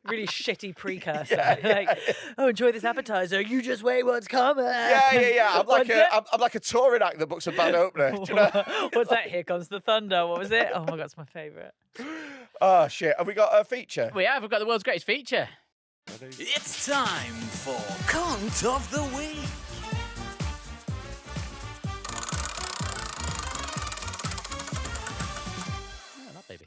Really shitty precursor. Like, oh, enjoy this appetizer. You just wait what's coming. yeah. I'm like What's it? I'm like a touring act that books a bad opener. Do you know? What's that? Here comes the thunder. What was it? Oh my god, it's my favourite. Oh shit! Have we got a feature? We have. We've got the world's greatest feature. It's time for Cunt of the Week. Oh, not baby.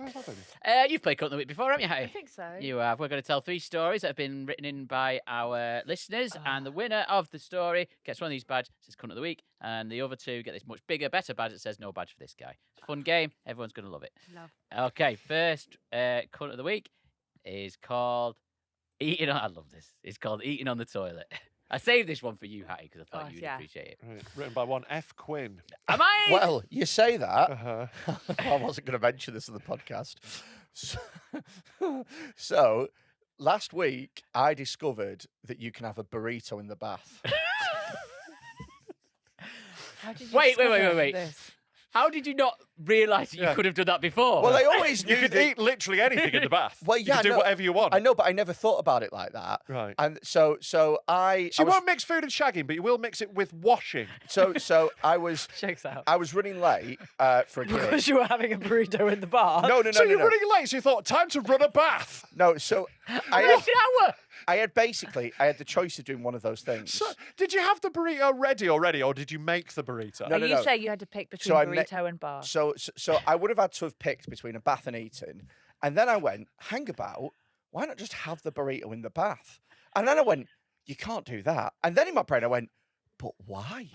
You've played Cunt of the Week before, haven't you, Hattie? I think so. You have. We're going to tell 3 stories that have been written in by our listeners, and the winner of the story gets one of these badges that says Cunt of the Week, and the other 2 get this much bigger, better badge that says no badge for this guy. It's a fun game. Everyone's going to love it. Love. Okay, first Cunt of the Week is called Eating on... I love this. It's called Eating on the Toilet. I saved this one for you, Hattie, because I thought Oh, you'd yeah. appreciate it. Right. Written by one F. Quinn. Am I... Well, you say that. Uh-huh. I wasn't going to mention this in the podcast. So, last week I discovered that you can have a burrito in the bath. How did you Wait. discover this? How did you not realise that you could have done that before? Well, I always knew You could that- eat literally anything in the bath. Well, you yeah, can do no, whatever you want. I know, but I never thought about it like that. Right. And so I So you was, won't mix food and shagging, but you will mix it with washing. so I was Checks out. I was running late for a gig. Because you were having a burrito in the bar. No. So you're running late, so you thought, time to run a bath. No, so I had the choice of doing one of those things. So, did you have the burrito ready already, or did you make the burrito? No, Are no, you no. saying you had to pick between So I burrito and bar? So I would have had to have picked between a bath and eating. And then I went, hang about, why not just have the burrito in the bath? And then I went, you can't do that. And then in my brain I went, but why?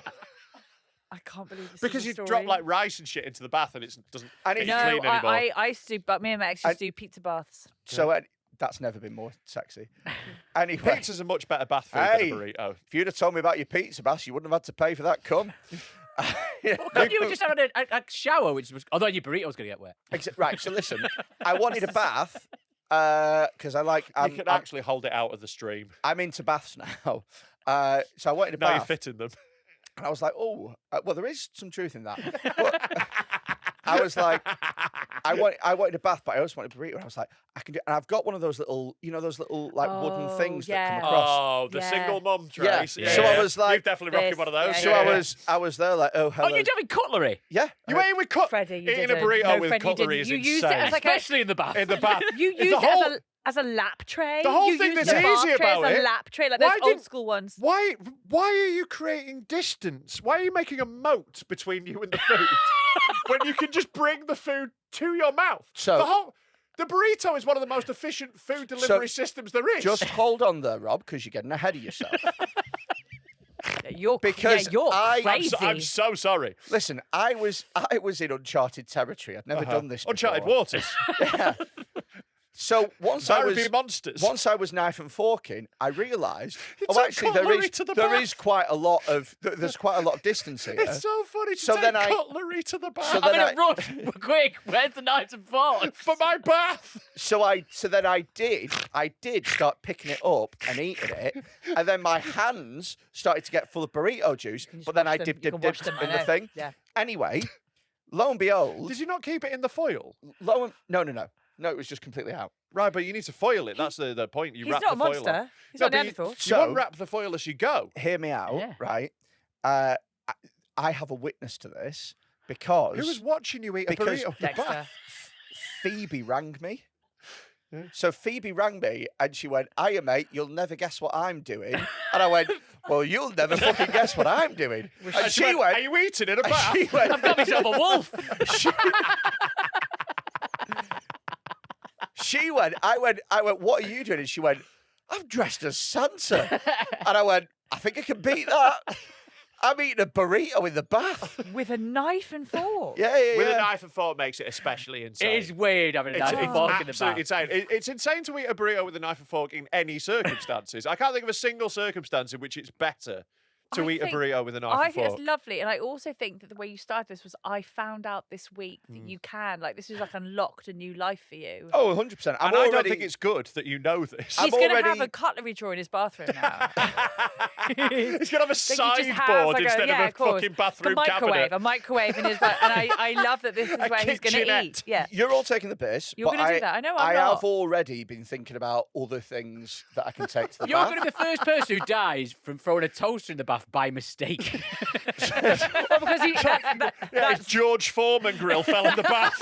I can't believe this Because is a you story. drop like rice and shit into the bath, and it doesn't And get it- you No, clean anymore. I used to, but me and my ex used to do pizza baths. So that's never been more sexy. Anyway, Pizza's a much better bath food Hey. than a burrito. if you'd have told me about your pizza baths, you wouldn't have had to pay for that cum. You were just having a shower, which was. Although your burrito was going to get wet. Right, so listen, I wanted a bath because I like. You can actually hold it out of the stream. I'm into baths now. So I wanted a Now you're bath. fitting them. And I was like, oh, well, there is some truth in that. But I was like, I wanted a bath, but I also wanted a burrito. And I was like, I can do. And I've got one of those little, those little like wooden Oh, things that yeah. come across. Oh, the Yeah. single mum Yeah. trays. So I was like, you're definitely rocking this. one of those. Yeah, So yeah, I was there like, oh, hello. Oh, you're having cutlery. Yeah. You ain't with Freddie, you eating didn't. a burrito No, with Freddie, you cutlery didn't. is You insane. used it as like Especially in the bath. in the bath. You The used whole- it as a lap tray. The whole you thing used that's the bath easy tray about as it- a lap tray, like Why those old did- school ones. Why are you creating distance? Why are you making a moat between you and the food when you can just bring the food to your mouth? So- The burrito is one of the most efficient food delivery systems there is. Just hold on there, Rob, because you're getting ahead of yourself. You're Because you're I- crazy. I'm so sorry. Listen, I was in uncharted territory. I'd never done this before. Uncharted waters. Yeah. So once I Barraby was monsters. once I was knife and forking, I realised. You Oh, took actually, cutlery to the there bath. is quite a lot of there's quite a lot of distance here. It's so funny to So take then I- cutlery to the bath So I'm then in a rush. Quick, where's the knives and forks? for my bath. So then I did start picking it up and eating it, and then my hands started to get full of burrito juice. But then I wash them. dipped You can wash in them, I the know. thing. Yeah. Anyway, lo and behold, Did you not keep it in the foil? no, it was just completely out. Right, but you need to foil it. That's the point. You He's wrap not a the foil monster. on. He's No, not but Neanderthal. You So- unwrap the foil as you go. Hear me out, Yeah. right? I have a witness to this because Who was watching you eat a because burrito in the Dexter. bath? Phoebe rang me. So Phoebe rang me and she went, "Hiya, mate, you'll never guess what I'm doing." And I went, "Well, you'll never fucking guess what I'm doing." And she went, "Are you eating in a and bath?" she went, I've got myself a wolf. I went, "What are you doing?" And she went, "I'm dressed as Santa." And I went, "I think I can beat that. I'm eating a burrito in the bath." With a knife and fork. Yeah. With a knife and fork makes it especially insane. It is weird having a knife and fork in the absolutely bath. insane. It's insane to eat a burrito with a knife and fork in any circumstances. I can't think of a single circumstance in which it's better to eat a think- burrito with a knife I and think fork. it's lovely, and I also think that the way you started this was I found out this week that you can, like, this is like unlocked a new life for you. Oh, 100%. And I don't think it's good that you know this. I'm He's going to have already- a cutlery drawer in his bathroom now. He's going to have a Think he just has, sideboard like, instead yeah, of a course. fucking bathroom a microwave in his bath, and I love that this is A where he's going to kitchenette. eat. Yeah. You're all taking the piss. You're but gonna do I- that. I know I I'm not. have already been thinking about other things that I can take to the You're bath. going to be the first person who dies from throwing a toaster in the bath by mistake. Well, because Yeah, that's, his George Foreman grill fell in the bath.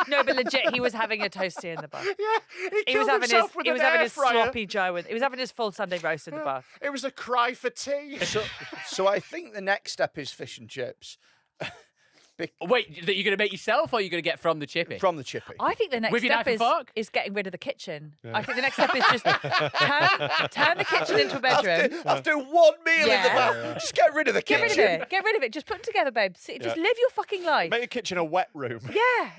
no, but legit, he was having a toasty in the bath. Yeah, he He was killed having his himself with he an was having air his fryer. sloppy Joe with he was having his full Sunday roast in the bath. It was a cry for tea. So I think the next step is fish and chips. Wait, that you're going to make yourself or you're going to get from the chippy? From the chippy. I think the next With your step knife and is, fork? is getting rid of the kitchen. I think the next step is just turn the kitchen into a bedroom. After one meal in the Yeah. bath, just get rid of the Get kitchen. rid of it. Get rid of it. Just put them together, babe. Just live your fucking life. Make your kitchen a wet room. Yeah.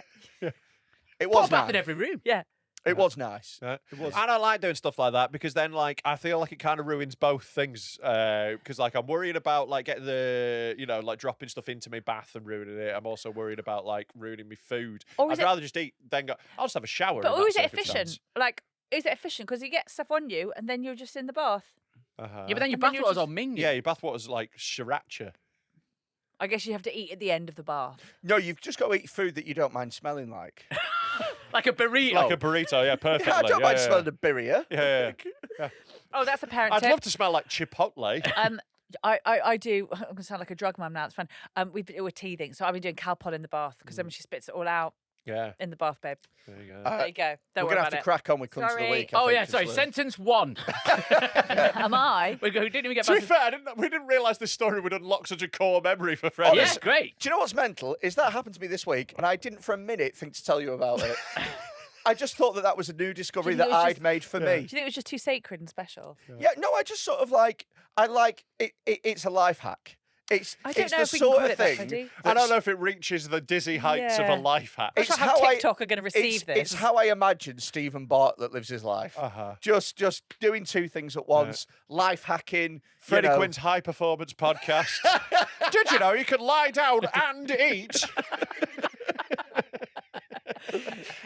It Put was a bath in nice. every room. Yeah. It was nice. Right. It was. And I like doing stuff like that because then, like, I feel like it kind of ruins both things. Because, like, I'm worried about, like, getting the, like, dropping stuff into my bath and ruining it. I'm also worried about, like, ruining my food. Or is I'd it- rather just eat, then go, I'll just have a shower. But in or that is it circumstance. efficient? Like, is it efficient? Because you get stuff on you and then you're just in the bath. Uh-huh. Yeah, but then your And then bath you're water's just- all minging. Yeah, your bath water's like sriracha. I guess you have to eat at the end of the bath. No, you've just got to eat food that you don't mind smelling like. Like a burrito. Like a burrito, yeah, perfectly. Yeah, I don't mind smelling a birria. Yeah. Oh, that's a parent I'd tip. love to smell like Chipotle. I do. I'm gonna sound like a drug mum now. It's fun. We're teething, so I've been doing Calpol in the bath because then she spits it all out Yeah. in the bath, babe. There you go. There you go. Don't We're worry going to have about to it. crack on with Cunts of the Sorry. Week. Oh, yeah, sorry. Sentence 1. Am I? We didn't even get To be past fair, we didn't realise this story would unlock such a core memory for Freddy. Yeah, great. Do you know what's mental? Is that happened to me this week, and I didn't for a minute think to tell you about it. I just thought that was a new discovery Do you that think it was I'd just- made for Do me. you think it was just too sacred and special? Yeah, no, I just sort of like, I like, it's a life hack. I don't It's know the if we can sort call of it that, thing. Freddie. I don't know if it reaches the dizzy heights of Yeah. a life hack. I'm not sure how TikTok are going to receive this. It's how I imagine Stephen Bartlett lives his life. Uh-huh. Just doing two things at once, life hacking. Freddie you know. Quinne's High Performance Podcast. Did you know you can lie down and eat?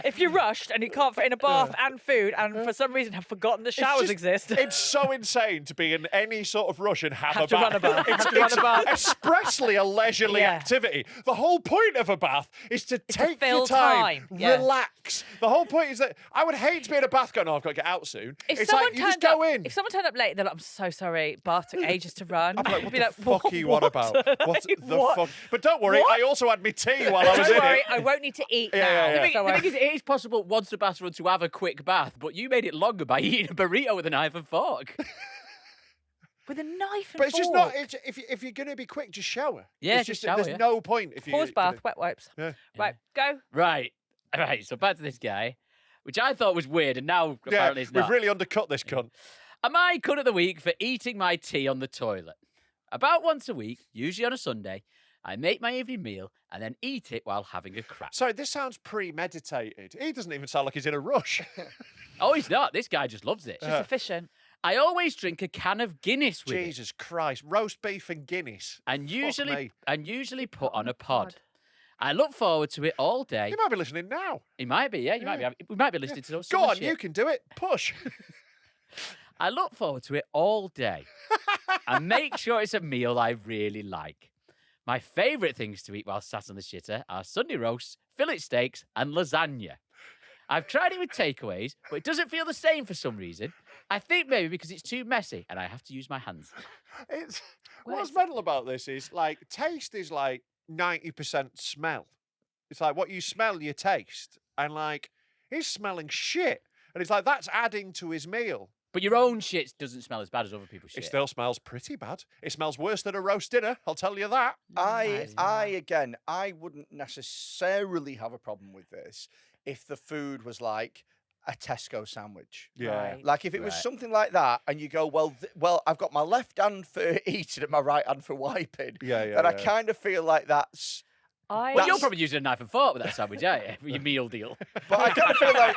If you're rushed and you can't fit in a bath and food, and for some reason have forgotten the showers exist. It's so insane to be in any sort of rush and have a to bath. run a bath. It's, Have to run a bath. expressly a leisurely Yeah. activity. The whole point of a bath is to take fill your time, time. Yeah. relax. The whole point is that I would hate to be in a bath going, oh, I've got to get out soon. If It's someone like you just turned go up, in. If someone turned up late, they're like, "I'm so sorry, bath took ages to run." I'm like, I'd what be the like, fuck are you on about? What the what? fuck? But don't worry, What? I also had my tea while I was Don't in worry, it. I won't need to eat Yeah, now. yeah, yeah. So The I- thing is, it is possible once the bath's run to have a quick bath, but you made it longer by eating a burrito with a knife and fork. with a knife and But it's just not. fork. If you're going to be quick, just shower. Yeah, it's just just shower, there's yeah. no point if you Pause bath, wet wipes. Yeah. Right, go. Right. All right, so back to this guy, which I thought was weird, and now apparently it's we've not. really undercut this cunt. Am I cunt of the week for eating my tea on the toilet? About once a week, usually on a Sunday, I make my evening meal and then eat it while having a crap. Sorry, this sounds premeditated. He doesn't even sound like he's in a rush. Oh, he's not. This guy just loves it. Just efficient. I always drink a can of Guinness with it, Jesus Christ, roast beef and Guinness. and Fuck usually me. put on a pod. I look forward to it all day. You might be listening now. He might be, yeah. We might be listening to those. Go on, you can do it. Push. I look forward to it all day and make sure it's a meal I really like. My favourite things to eat while sat on the shitter are Sunday roasts, fillet steaks, and lasagna. I've tried it with takeaways, but it doesn't feel the same for some reason. I think maybe because it's too messy and I have to use my hands. It's what's mental about this is like taste is like 90% smell. It's like what you smell, you taste, and like he's smelling shit, and it's like that's adding to his meal. But your own shit doesn't smell as bad as other people's shit. It still smells pretty bad. It smells worse than a roast dinner, I'll tell you that. I wouldn't necessarily have a problem with this if the food was like a Tesco sandwich. Yeah. Right. Like if it was something like that, and you go, well, I've got my left hand for eating and my right hand for wiping. Yeah, And I kind of feel like that's. I Well, you're probably using a knife and fork with that sandwich, aren't you? For your meal deal. But I kind of feel like.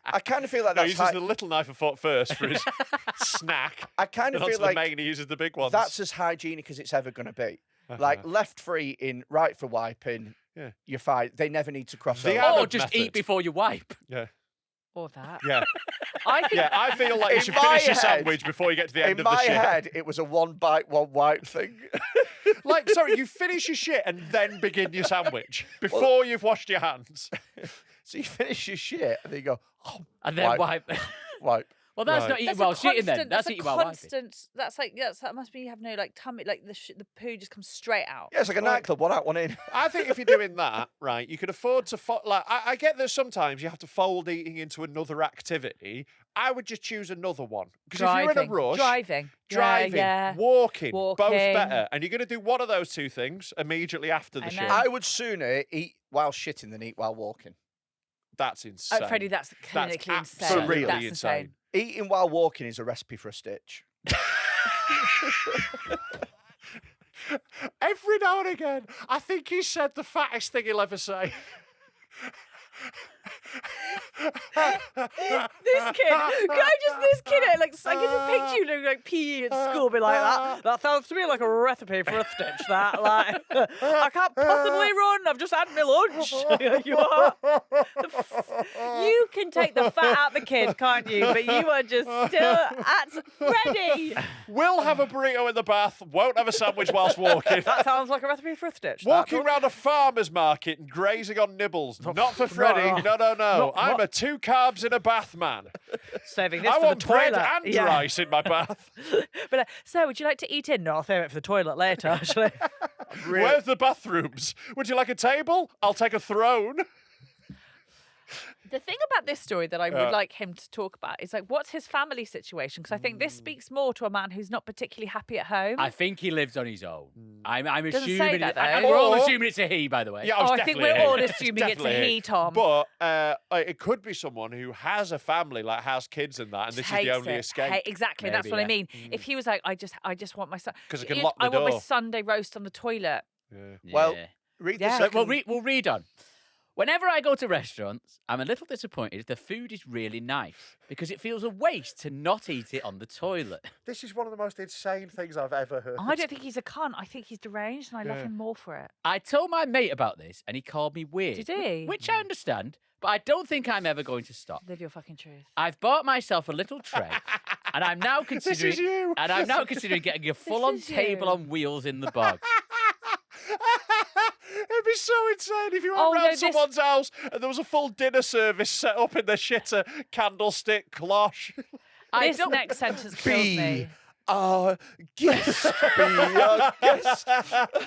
I kind of feel like No, he that's. uses the little knife and fork first for his snack. I kind of And feel onto like the main, he uses the big ones. that's as hygienic as it's ever going to be. Like left for eating, right for wiping. Yeah. You're fine. They never need to cross The over. Arab Or just method. eat before you wipe. Yeah. or that. Yeah. I think Yeah, I feel like you In should my finish your head- sandwich before you get to the end In of the my shit. head, it was a one bite, one wipe thing. Like, sorry, you finish your shit and then begin your sandwich before you've washed your hands. So you finish your shit and then you go, oh, And then wipe. wipe. Well, that's Right. not eating that's while a shitting then. constant- That's a eating while wiping. constant. That's like that must mean you have no like tummy, like the poo just comes straight out. Yeah, it's like a nightclub, one out, one in. I think if you're doing that, right, you can afford to like. I get that sometimes you have to fold eating into another activity. I would just choose another one because if you're in a rush, driving, driving, yeah. walking, both Walking. better, and you're going to do one of those two things immediately after the I shit. know. I would sooner eat while shitting than eat while walking. That's insane. Oh, Freddie, that's That's clinically insane. absolutely That's insane. insane. Eating while walking is a recipe for a stitch. Every now and again, I think he said the fattest thing he'll ever say. This kid, this kid, like, I can just picture you doing like PE at school, be like that. That sounds to me like a recipe for a stitch. That, like, I can't possibly run. I've just had my lunch. You can take the fat out of the kid, can't you? But you are just still at Freddy. Will have a burrito in the bath. Won't have a sandwich whilst walking. That sounds like a recipe for a stitch. Walking around a farmer's market and grazing on nibbles. Not for Freddy. No. I'm a 2 carbs in a bath man. Saving this I for want the bread toilet. and rice in my bath. But so, would you like to eat in? No, I'll save it for the toilet later, actually. Where's the bathrooms? Would you like a table? I'll take a throne. The thing about this story that I would like him to talk about is like, what's his family situation? Because I think this speaks more to a man who's not particularly happy at home. I think he lives on his own. I'm Doesn't assuming say that, though. we're all assuming it's a he, by the way. Yeah, I think we're all assuming it's a he, Tom. But it could be someone who has a family, like has kids and that, and this is the only escape. Exactly, that's what I mean. If he was like, I just want my son. 'Cause I can lock the I want my door. Sunday roast on the toilet. Well, read the second. We'll read on. Whenever I go to restaurants, I'm a little disappointed if the food is really nice because it feels a waste to not eat it on the toilet. This is one of the most insane things I've ever heard. I don't think he's a cunt. I think he's deranged, and I love him more for it. I told my mate about this, and he called me weird. Did he? Which I understand, but I don't think I'm ever going to stop. Live your fucking truth. I've bought myself a little tray, and I'm now considering. This is you. And I'm now considering getting a full-on is you. table on wheels in the bog. It'd be so insane if you went round someone's house and there was a full dinner service set up in their shitter candlestick cloche. This next sentence kills me. Guess. Guess.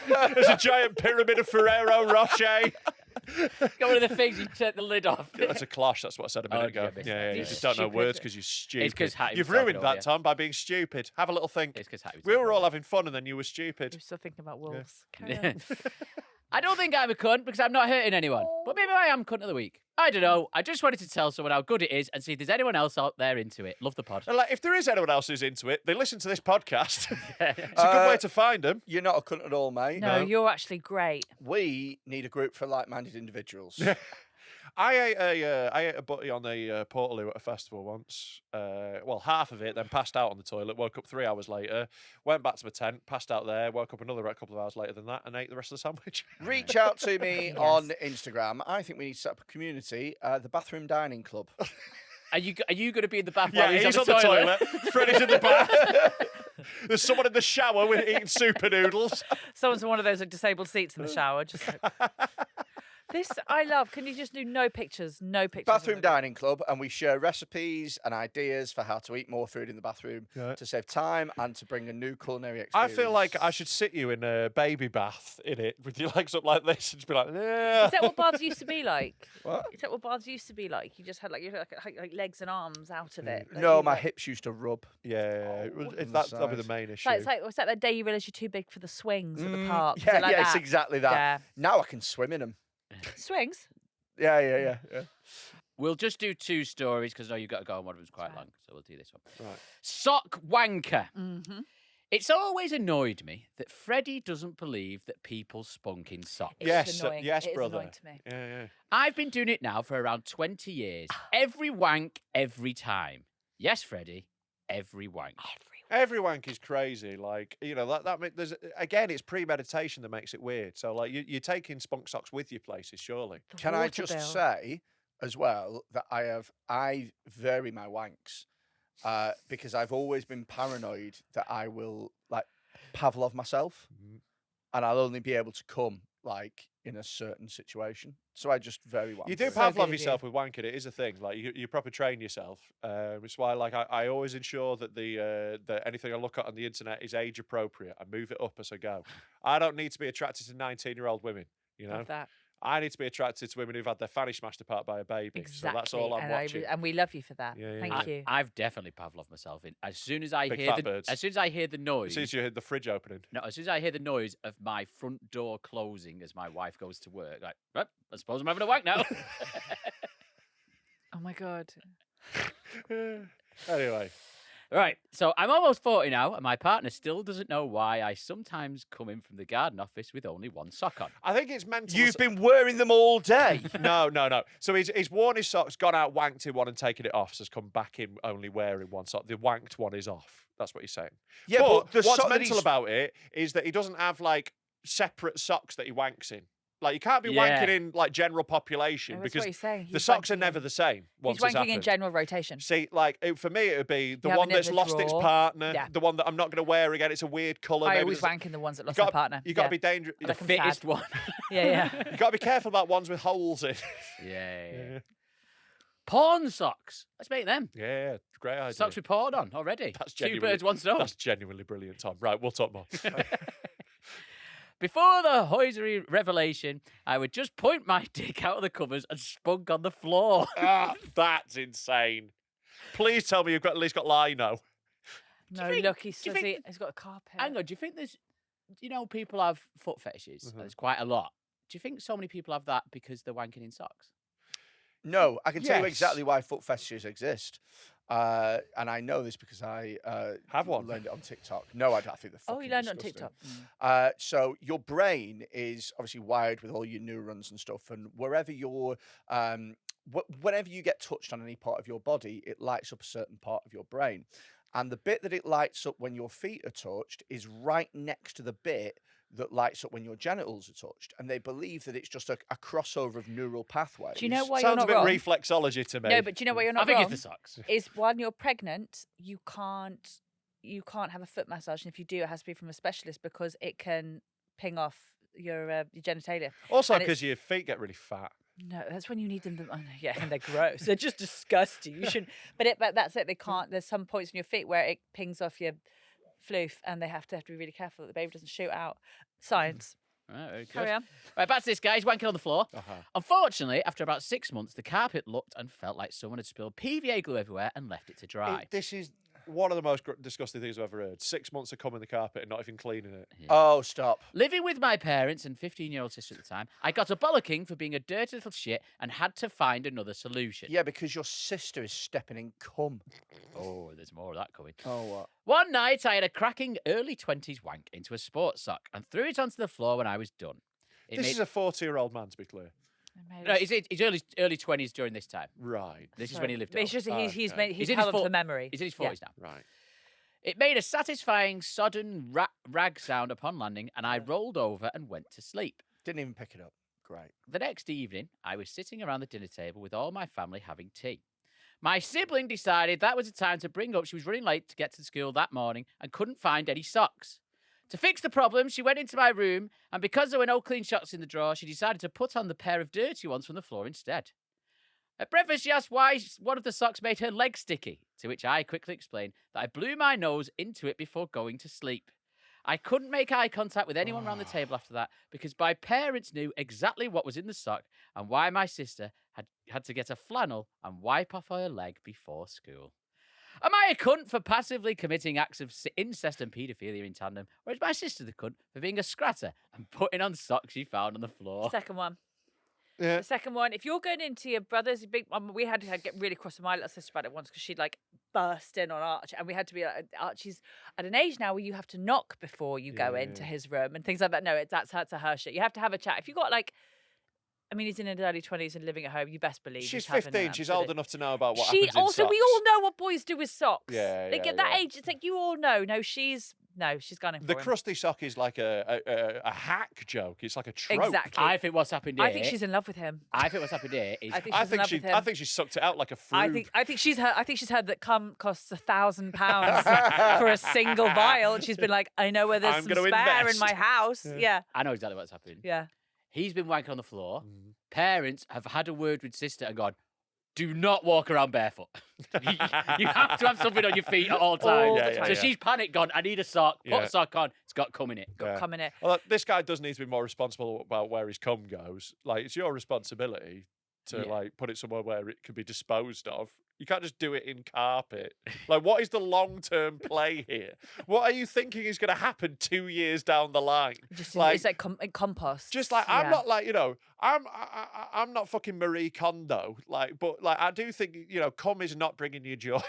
There's a giant pyramid of Ferrero Rocher. Got one of the things you take the lid off. That's a cloche. That's what I said a minute ago. Yeah, you just don't know Stupid. words because you're stupid. It's 'cause Hatty You've was talking ruined over that, you. Tom, by being stupid. Have a little think. It's 'cause Hatty was We talking were all over having fun and then you were stupid. I'm still thinking about wolves. I don't think I'm a cunt because I'm not hurting anyone. But maybe I am cunt of the week. I don't know. I just wanted to tell someone how good it is and see if there's anyone else out there into it. Love the pod. And like, if there is anyone else who's into it, they listen to this podcast. It's a good way to find them. You're not a cunt at all, mate. No, you're actually great. We need a group for like-minded individuals. I ate a butty on the Portaloo at a festival once. Well, half of it, then passed out on the toilet. Woke up 3 hours later, went back to my tent, passed out there. Woke up another couple of hours later than that, and ate the rest of the sandwich. Reach out to me on Instagram. I think we need to set up a community, the Bathroom Dining Club. Are you going to be in the bath Yeah, while he's on the toilet. Freddy's in the bath. There's someone in the shower with eating super noodles. Someone's in one of those like, disabled seats in the shower. Just like... This I love. Can you just do no pictures? No pictures. Bathroom Dining Club, and we share recipes and ideas for how to eat more food in the bathroom to save time and to bring a new culinary experience. I feel like I should sit you in a baby bath in it with your legs up like this and just be like, Is that what baths used to be like? What? Is that what baths used to be like? You just had like legs and arms out of it. No, my hips used to rub. Yeah, that'll be the main issue. It's like what's that? That day you realise you're too big for the swings at the park. Yeah, like it's that? exactly that. Yeah. Now I can swim in them. Swings. Yeah. We'll just do 2 stories because I know you've got to go and one of them's quite long, so we'll do this one. Right. Sock wanker. Mm-hmm. It's always annoyed me that Freddie doesn't believe that people spunk in socks. It's annoying. Yes, It is brother. annoying to me. Yeah. I've been doing it now for around 20 years. Every wank, every time. Yes, Freddie, every wank. Every wank is crazy. Like, you know, there's again, it's premeditation that makes it weird. So, like, you're taking spunk socks with you places, surely. Can I just say as well that I vary my wanks because I've always been paranoid that I will like Pavlov myself, and I'll only be able to come like in a certain situation. So I just vary wank. You do Pavlov yourself with wanking. It is a thing. Like you proper train yourself. It's why, like, I always ensure that that anything I look at on the internet is age appropriate. I move it up as I go. I don't need to be attracted to 19-year-old women. You know, Love that. I need to be attracted to women who've had their fanny smashed apart by a baby. Exactly. So that's all I'm watching. And we love you for that. Yeah, Thank you. I've definitely Pavlov myself in. As soon as I Big hear fat birds. as soon as I hear the noise, As soon as you hear the fridge opening. no, as soon as I hear the noise of my front door closing as my wife goes to work, like, right, I suppose I'm having a wank now. Oh my god. Anyway. Right, so I'm almost 40 now, and my partner still doesn't know why I sometimes come in from the garden office with only one sock on. I think it's mental. You've been wearing them all day. No. So he's worn his socks, gone out, wanked in one, and taken it off. So he's come back in only wearing one sock. The wanked one is off. That's what he's saying. Yeah, but the what's sock that mental he's- about it is that he doesn't have like separate socks that he wanks in. Like you can't be wanking in like general population Oh, that's because what he's saying. the He's socks are wanking never in- the same. Once He's it's wanking in happened. general rotation. See, like for me, it would be the You have one it in that's the lost its drawer. partner, Yeah. the one that I'm not going to wear again. It's a weird colour. I maybe always there's wank in the ones that you lost got- their partner. You got to Yeah. be dangerous. I The like 'em sad. fittest one. Yeah. You got to be careful about ones with holes in. Yeah. Porn socks. Let's make them. Yeah, great idea. Socks with porn on already. That's Two genuinely, birds, one stone. That's genuinely brilliant, Tom. Right, we'll talk more. Before the hosiery revelation, I would just point my dick out of the covers and spunk on the floor. That's insane. Please tell me you've at least got lino. No, think- look, do you he's think- got a carpet. Hang on, do you think there's, people have foot fetishes? There's quite a lot. Do you think so many people have that because they're wanking in socks? No, I can tell you Yes. exactly why foot fetishes exist. And I know this because I Have one. learned it on TikTok. No, I think the Oh, you learned it on TikTok. So your brain is obviously wired with all your neurons and stuff, and wherever you're, whenever you get touched on any part of your body, it lights up a certain part of your brain. And the bit that it lights up when your feet are touched is right next to the bit that lights up when your genitals are touched. And they believe that it's just a crossover of neural pathways. Do you know why Sounds you're not a bit wrong? reflexology to me. No, but do you know why you're not I think wrong? it's the socks. Is when you're pregnant, you can't have a foot massage, and if you do, it has to be from a specialist because it can ping off your genitalia. Also, And because it's- your feet get really fat. No, that's when you need them. Oh, no, yeah, and they're gross. They're just disgusting. You shouldn't. But that's it. They can't. There's some points in your feet where it pings off your floof, and they have to be really careful that the baby doesn't shoot out. Science. Right, very good. Carry on. Right, back to this guy. He's wanking on the floor. Uh-huh. Unfortunately, after about 6 months, the carpet looked and felt like someone had spilled PVA glue everywhere and left it to dry. This is one of the most disgusting things I've ever heard. 6 months of coming the carpet and not even cleaning it. Oh, stop. Living with my parents and 15-year-old sister at the time, I got a bollocking for being a dirty little shit and had to find another solution. Yeah, because your sister is stepping in cum. Oh, there's more of that coming. Oh, what? One night, I had a cracking early 20s wank into a sports sock and threw it onto the floor when I was done. This is a 40-year-old man, to be clear. No, he's early 20s during this time. Right. This is when he lived But it's at home. just he's okay. he's in his held on to fo- the memory. He's in his Yeah. 40s now. Right. It made a satisfying sodden rag sound upon landing, and I rolled over and went to sleep. Didn't even pick it up. Great. The next evening, I was sitting around the dinner table with all my family having tea. My sibling decided that was the time to bring up she was running late to get to school that morning and couldn't find any socks. To fix the problem, she went into my room, and because there were no clean socks in the drawer, she decided to put on the pair of dirty ones from the floor instead. At breakfast, she asked why one of the socks made her leg sticky, to which I quickly explained that I blew my nose into it before going to sleep. I couldn't make eye contact with anyone around the table after that because my parents knew exactly what was in the sock and why my sister had to get a flannel and wipe off her leg before school. Am I a cunt for passively committing acts of incest and paedophilia in tandem, or is my sister the cunt for being a scratter and putting on socks she found on the floor? Second one. Yeah. The second one, if you're going into your brother's big, we had to get really cross with my little sister about it once because she'd like burst in on Archie, and we had to be like, Archie's at an age now where you have to knock before you go into his room and things like that. No, that's a her shit. You have to have a chat. If you got like, I mean, he's in his early 20s and living at home. You best believe She's he's having 15. an She's absolute- old enough to know about what She happens in also, socks. we all know what boys do with socks. Yeah, Like yeah, at that yeah. age, it's like you all know. No, she's gone in for The him. crusty sock is like a hack joke. It's like a trope. Exactly. I think what's happened here. I think she's in love with him. I think what's happened here is I think I she's in think love she, with him. I think she sucked it out like a fruit. I think she's heard that cum costs £1,000 for a single vial, and she's been like, I know where there's I'm some gonna spare invest. in my house. Yeah. I know exactly what's happened. Yeah. He's been wanking on the floor. Mm. Parents have had a word with sister and gone, do not walk around barefoot. you have to have something on your feet at all times. All the so time. Yeah. she's panicked, gone, I need a sock. Put Yeah. a sock on. It's got cum in it. Yeah. Come in it. Well, this guy does need to be more responsible about where his cum goes. Like, it's your responsibility to Yeah. like put it somewhere where it can be disposed of. You can't just do it in carpet. Like, what is the long-term play here? What are you thinking is going to happen 2 years down the line? Just Like- it's like compost. Just like I'm Yeah. not like, you know, I'm not fucking Marie Kondo. Like, but like I do think, you know, cum is not bringing you joy.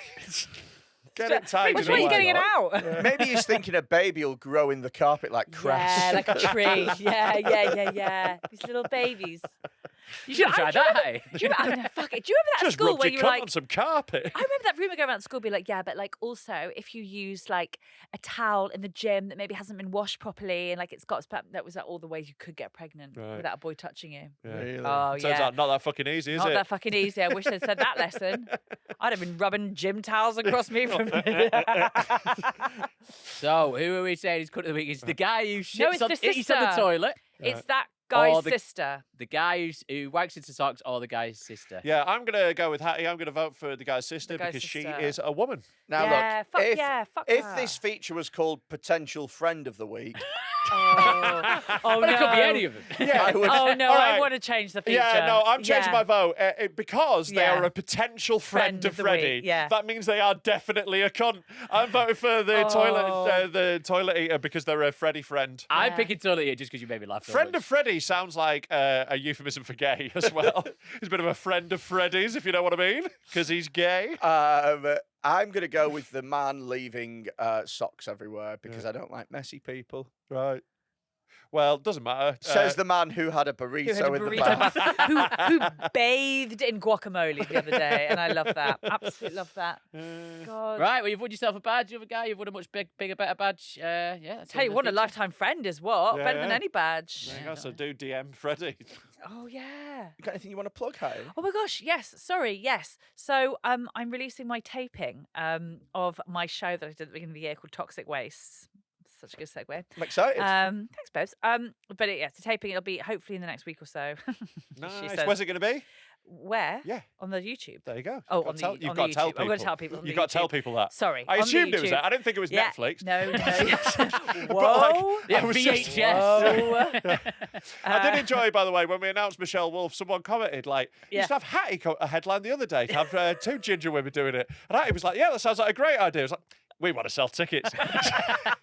Get it tied. Which way are you getting it out? Maybe he's thinking a baby will grow in the carpet like cress. Yeah, like a tree. Yeah. These little babies. You should have tried that, hey? Do you remember that at Just school rubbed where your you were cunt like, on some carpet. I remember that rumour going around school being like, yeah, but like also if you use like a towel in the gym that maybe hasn't been washed properly and like it's got that was like all the ways you could get pregnant without a boy touching you. Yeah. Really? Oh, Turns out not that fucking easy, is Not it? that fucking easy. I wish they'd said that lesson. I'd have been rubbing gym towels across me from. So, who are we saying is cunt of the week? Is the guy who shits No, it's on, the eats on the sister. toilet? It's that guy's the- sister. The guy who wanks into socks or the guy's sister? Yeah, I'm going to go with Hattie. I'm going to vote for the guy's sister guy's because she sister. is a woman. Now Yeah, look, fuck if her. this feature was called Potential Friend of the Week, Oh Well, no. it could be any of them. Yeah. I would. Oh no, All I right. want to change the feature. Yeah, no, I'm changing my vote because they Yeah. are a potential friend of the Freddy. week, yeah. That means they are definitely a cunt. I'm voting for the toilet eater because they're a Freddy friend. I'm Yeah. picking toilet eater just because you made me laugh so Friend much. of Freddy sounds like a euphemism for gay as well. He's a bit of a friend of Freddy's, if you know what I mean, because he's gay. I'm going to go with the man leaving socks everywhere because I don't like messy people. Right. Well, doesn't matter. Says the man who had a burrito, Who had a in the burrito bath. who bathed in guacamole the other day, and I love that. Absolutely love that. God. Right, well, you've won yourself a badge. You have a guy. You've won a much bigger, better badge. Yeah. That's Tell you what, a lifetime friend is what? Yeah, Better than yeah. any badge. There you go, so do DM Freddy. Oh yeah. You got anything you want to plug, Hattie? Oh my gosh, yes. Sorry, yes. So I'm releasing my taping of my show that I did at the beginning of the year called Toxic Waste. Such a good segue. I'm excited. Thanks, babes. But it's a taping. It'll be hopefully in the next week or so. Nice. says. Where's it going to be? Where? Yeah. On the YouTube. There you go. Oh, You've on got the you've on got the to tell YouTube. people. I'm going to tell people. On You've the got to tell YouTube. people that. Sorry. I on the assumed it was YouTube. that. I didn't think it was Yeah. Netflix. No. Whoa. Yeah, I was just- VHS. I did enjoy, by the way, when we announced Michelle Wolf, someone commented, like, you Yeah. used to have Hattie a headline the other day to have two ginger women doing it. And Hattie was like, yeah, that sounds like a great idea. I was like, we want to sell tickets.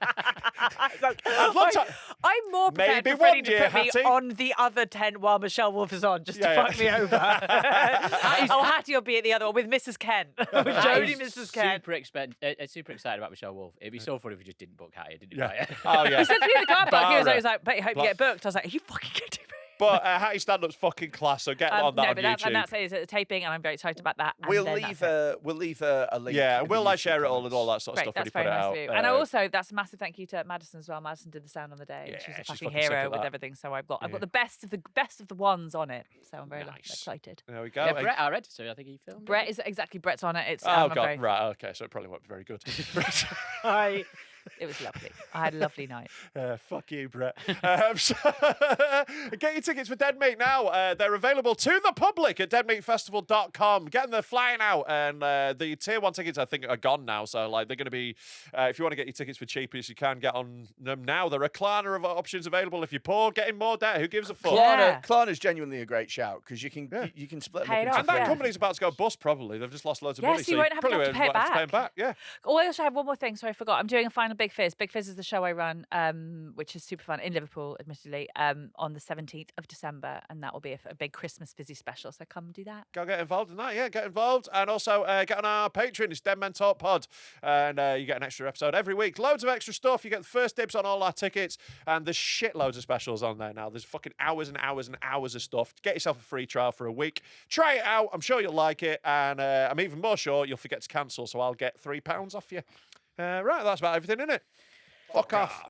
I'd love to. I'm more prepared Maybe for Freddie one to year, put me Hattie. on the other tent while Michelle Wolf is on, just to Yeah, fuck me over. Hattie will be at the other one with Mrs. Kent. with Jodie, Mrs. Kent. Super excited about Michelle Wolf. It'd be so funny if we just didn't book Hattie, didn't Yeah. invite her. Oh, yeah. He said to me in the car park, he was Barra. like, but I hope you get booked. I was like, are you fucking kidding me? But Hattie stand-up's fucking class, so get on that no, on but YouTube. that's it. It's a taping, and I'm very excited about that. And We'll then leave that's it. a link. Yeah, in the we'll like YouTube share it all and comments. all that sort of Great, stuff when that's you put very it nice out. of you. And also, that's a massive thank you to Madison as well. Madison did the sound on the day. Yeah, she's a she's fucking fucking sick hero at with that. everything. So I've got Yeah. the best of the ones on it. So I'm very Nice. excited. There we go. Yeah, Brett, our editor, I think he filmed. Brett is exactly Brett's on it. It's Oh, I'm God. very- Right, okay, so it probably won't be very good. It was lovely. I had a lovely night. Fuck you, Brett. So get your tickets for Dead Meat now. They're available to the public at deadmeatfestival.com. Get them, they're flying out. And the tier 1 tickets, I think, are gone now. So, like, they're going to be, if you want to get your tickets for cheapest, you can get on them now. There are Klarna of options available. If you're poor, getting more debt. Who gives a fuck? Yeah. Klarna's genuinely a great shout because you can split them Pay up it into off, And that yeah. company's about to go bust, probably. They've just lost loads of Yes, money. you won't have probably enough to pay it won't have to pay them back. back. Yeah. Oh, I also have one more thing. Sorry, I forgot. I'm doing a final Big Fizz. Big Fizz is the show I run, which is super fun in Liverpool, admittedly, on the 17th of December, and that will be a big Christmas Fizzy special. So come do that. Go get involved in that, yeah, get involved. And also get on our Patreon, it's Dead Men Talk Pod. And you get an extra episode every week. Loads of extra stuff. You get the first dibs on all our tickets. And there's shitloads of specials on there now. There's fucking hours and hours and hours of stuff. Get yourself a free trial for a week. Try it out. I'm sure you'll like it. And I'm even more sure you'll forget to cancel, so I'll get £3 off you. Right, that's about everything, innit? Fuck off.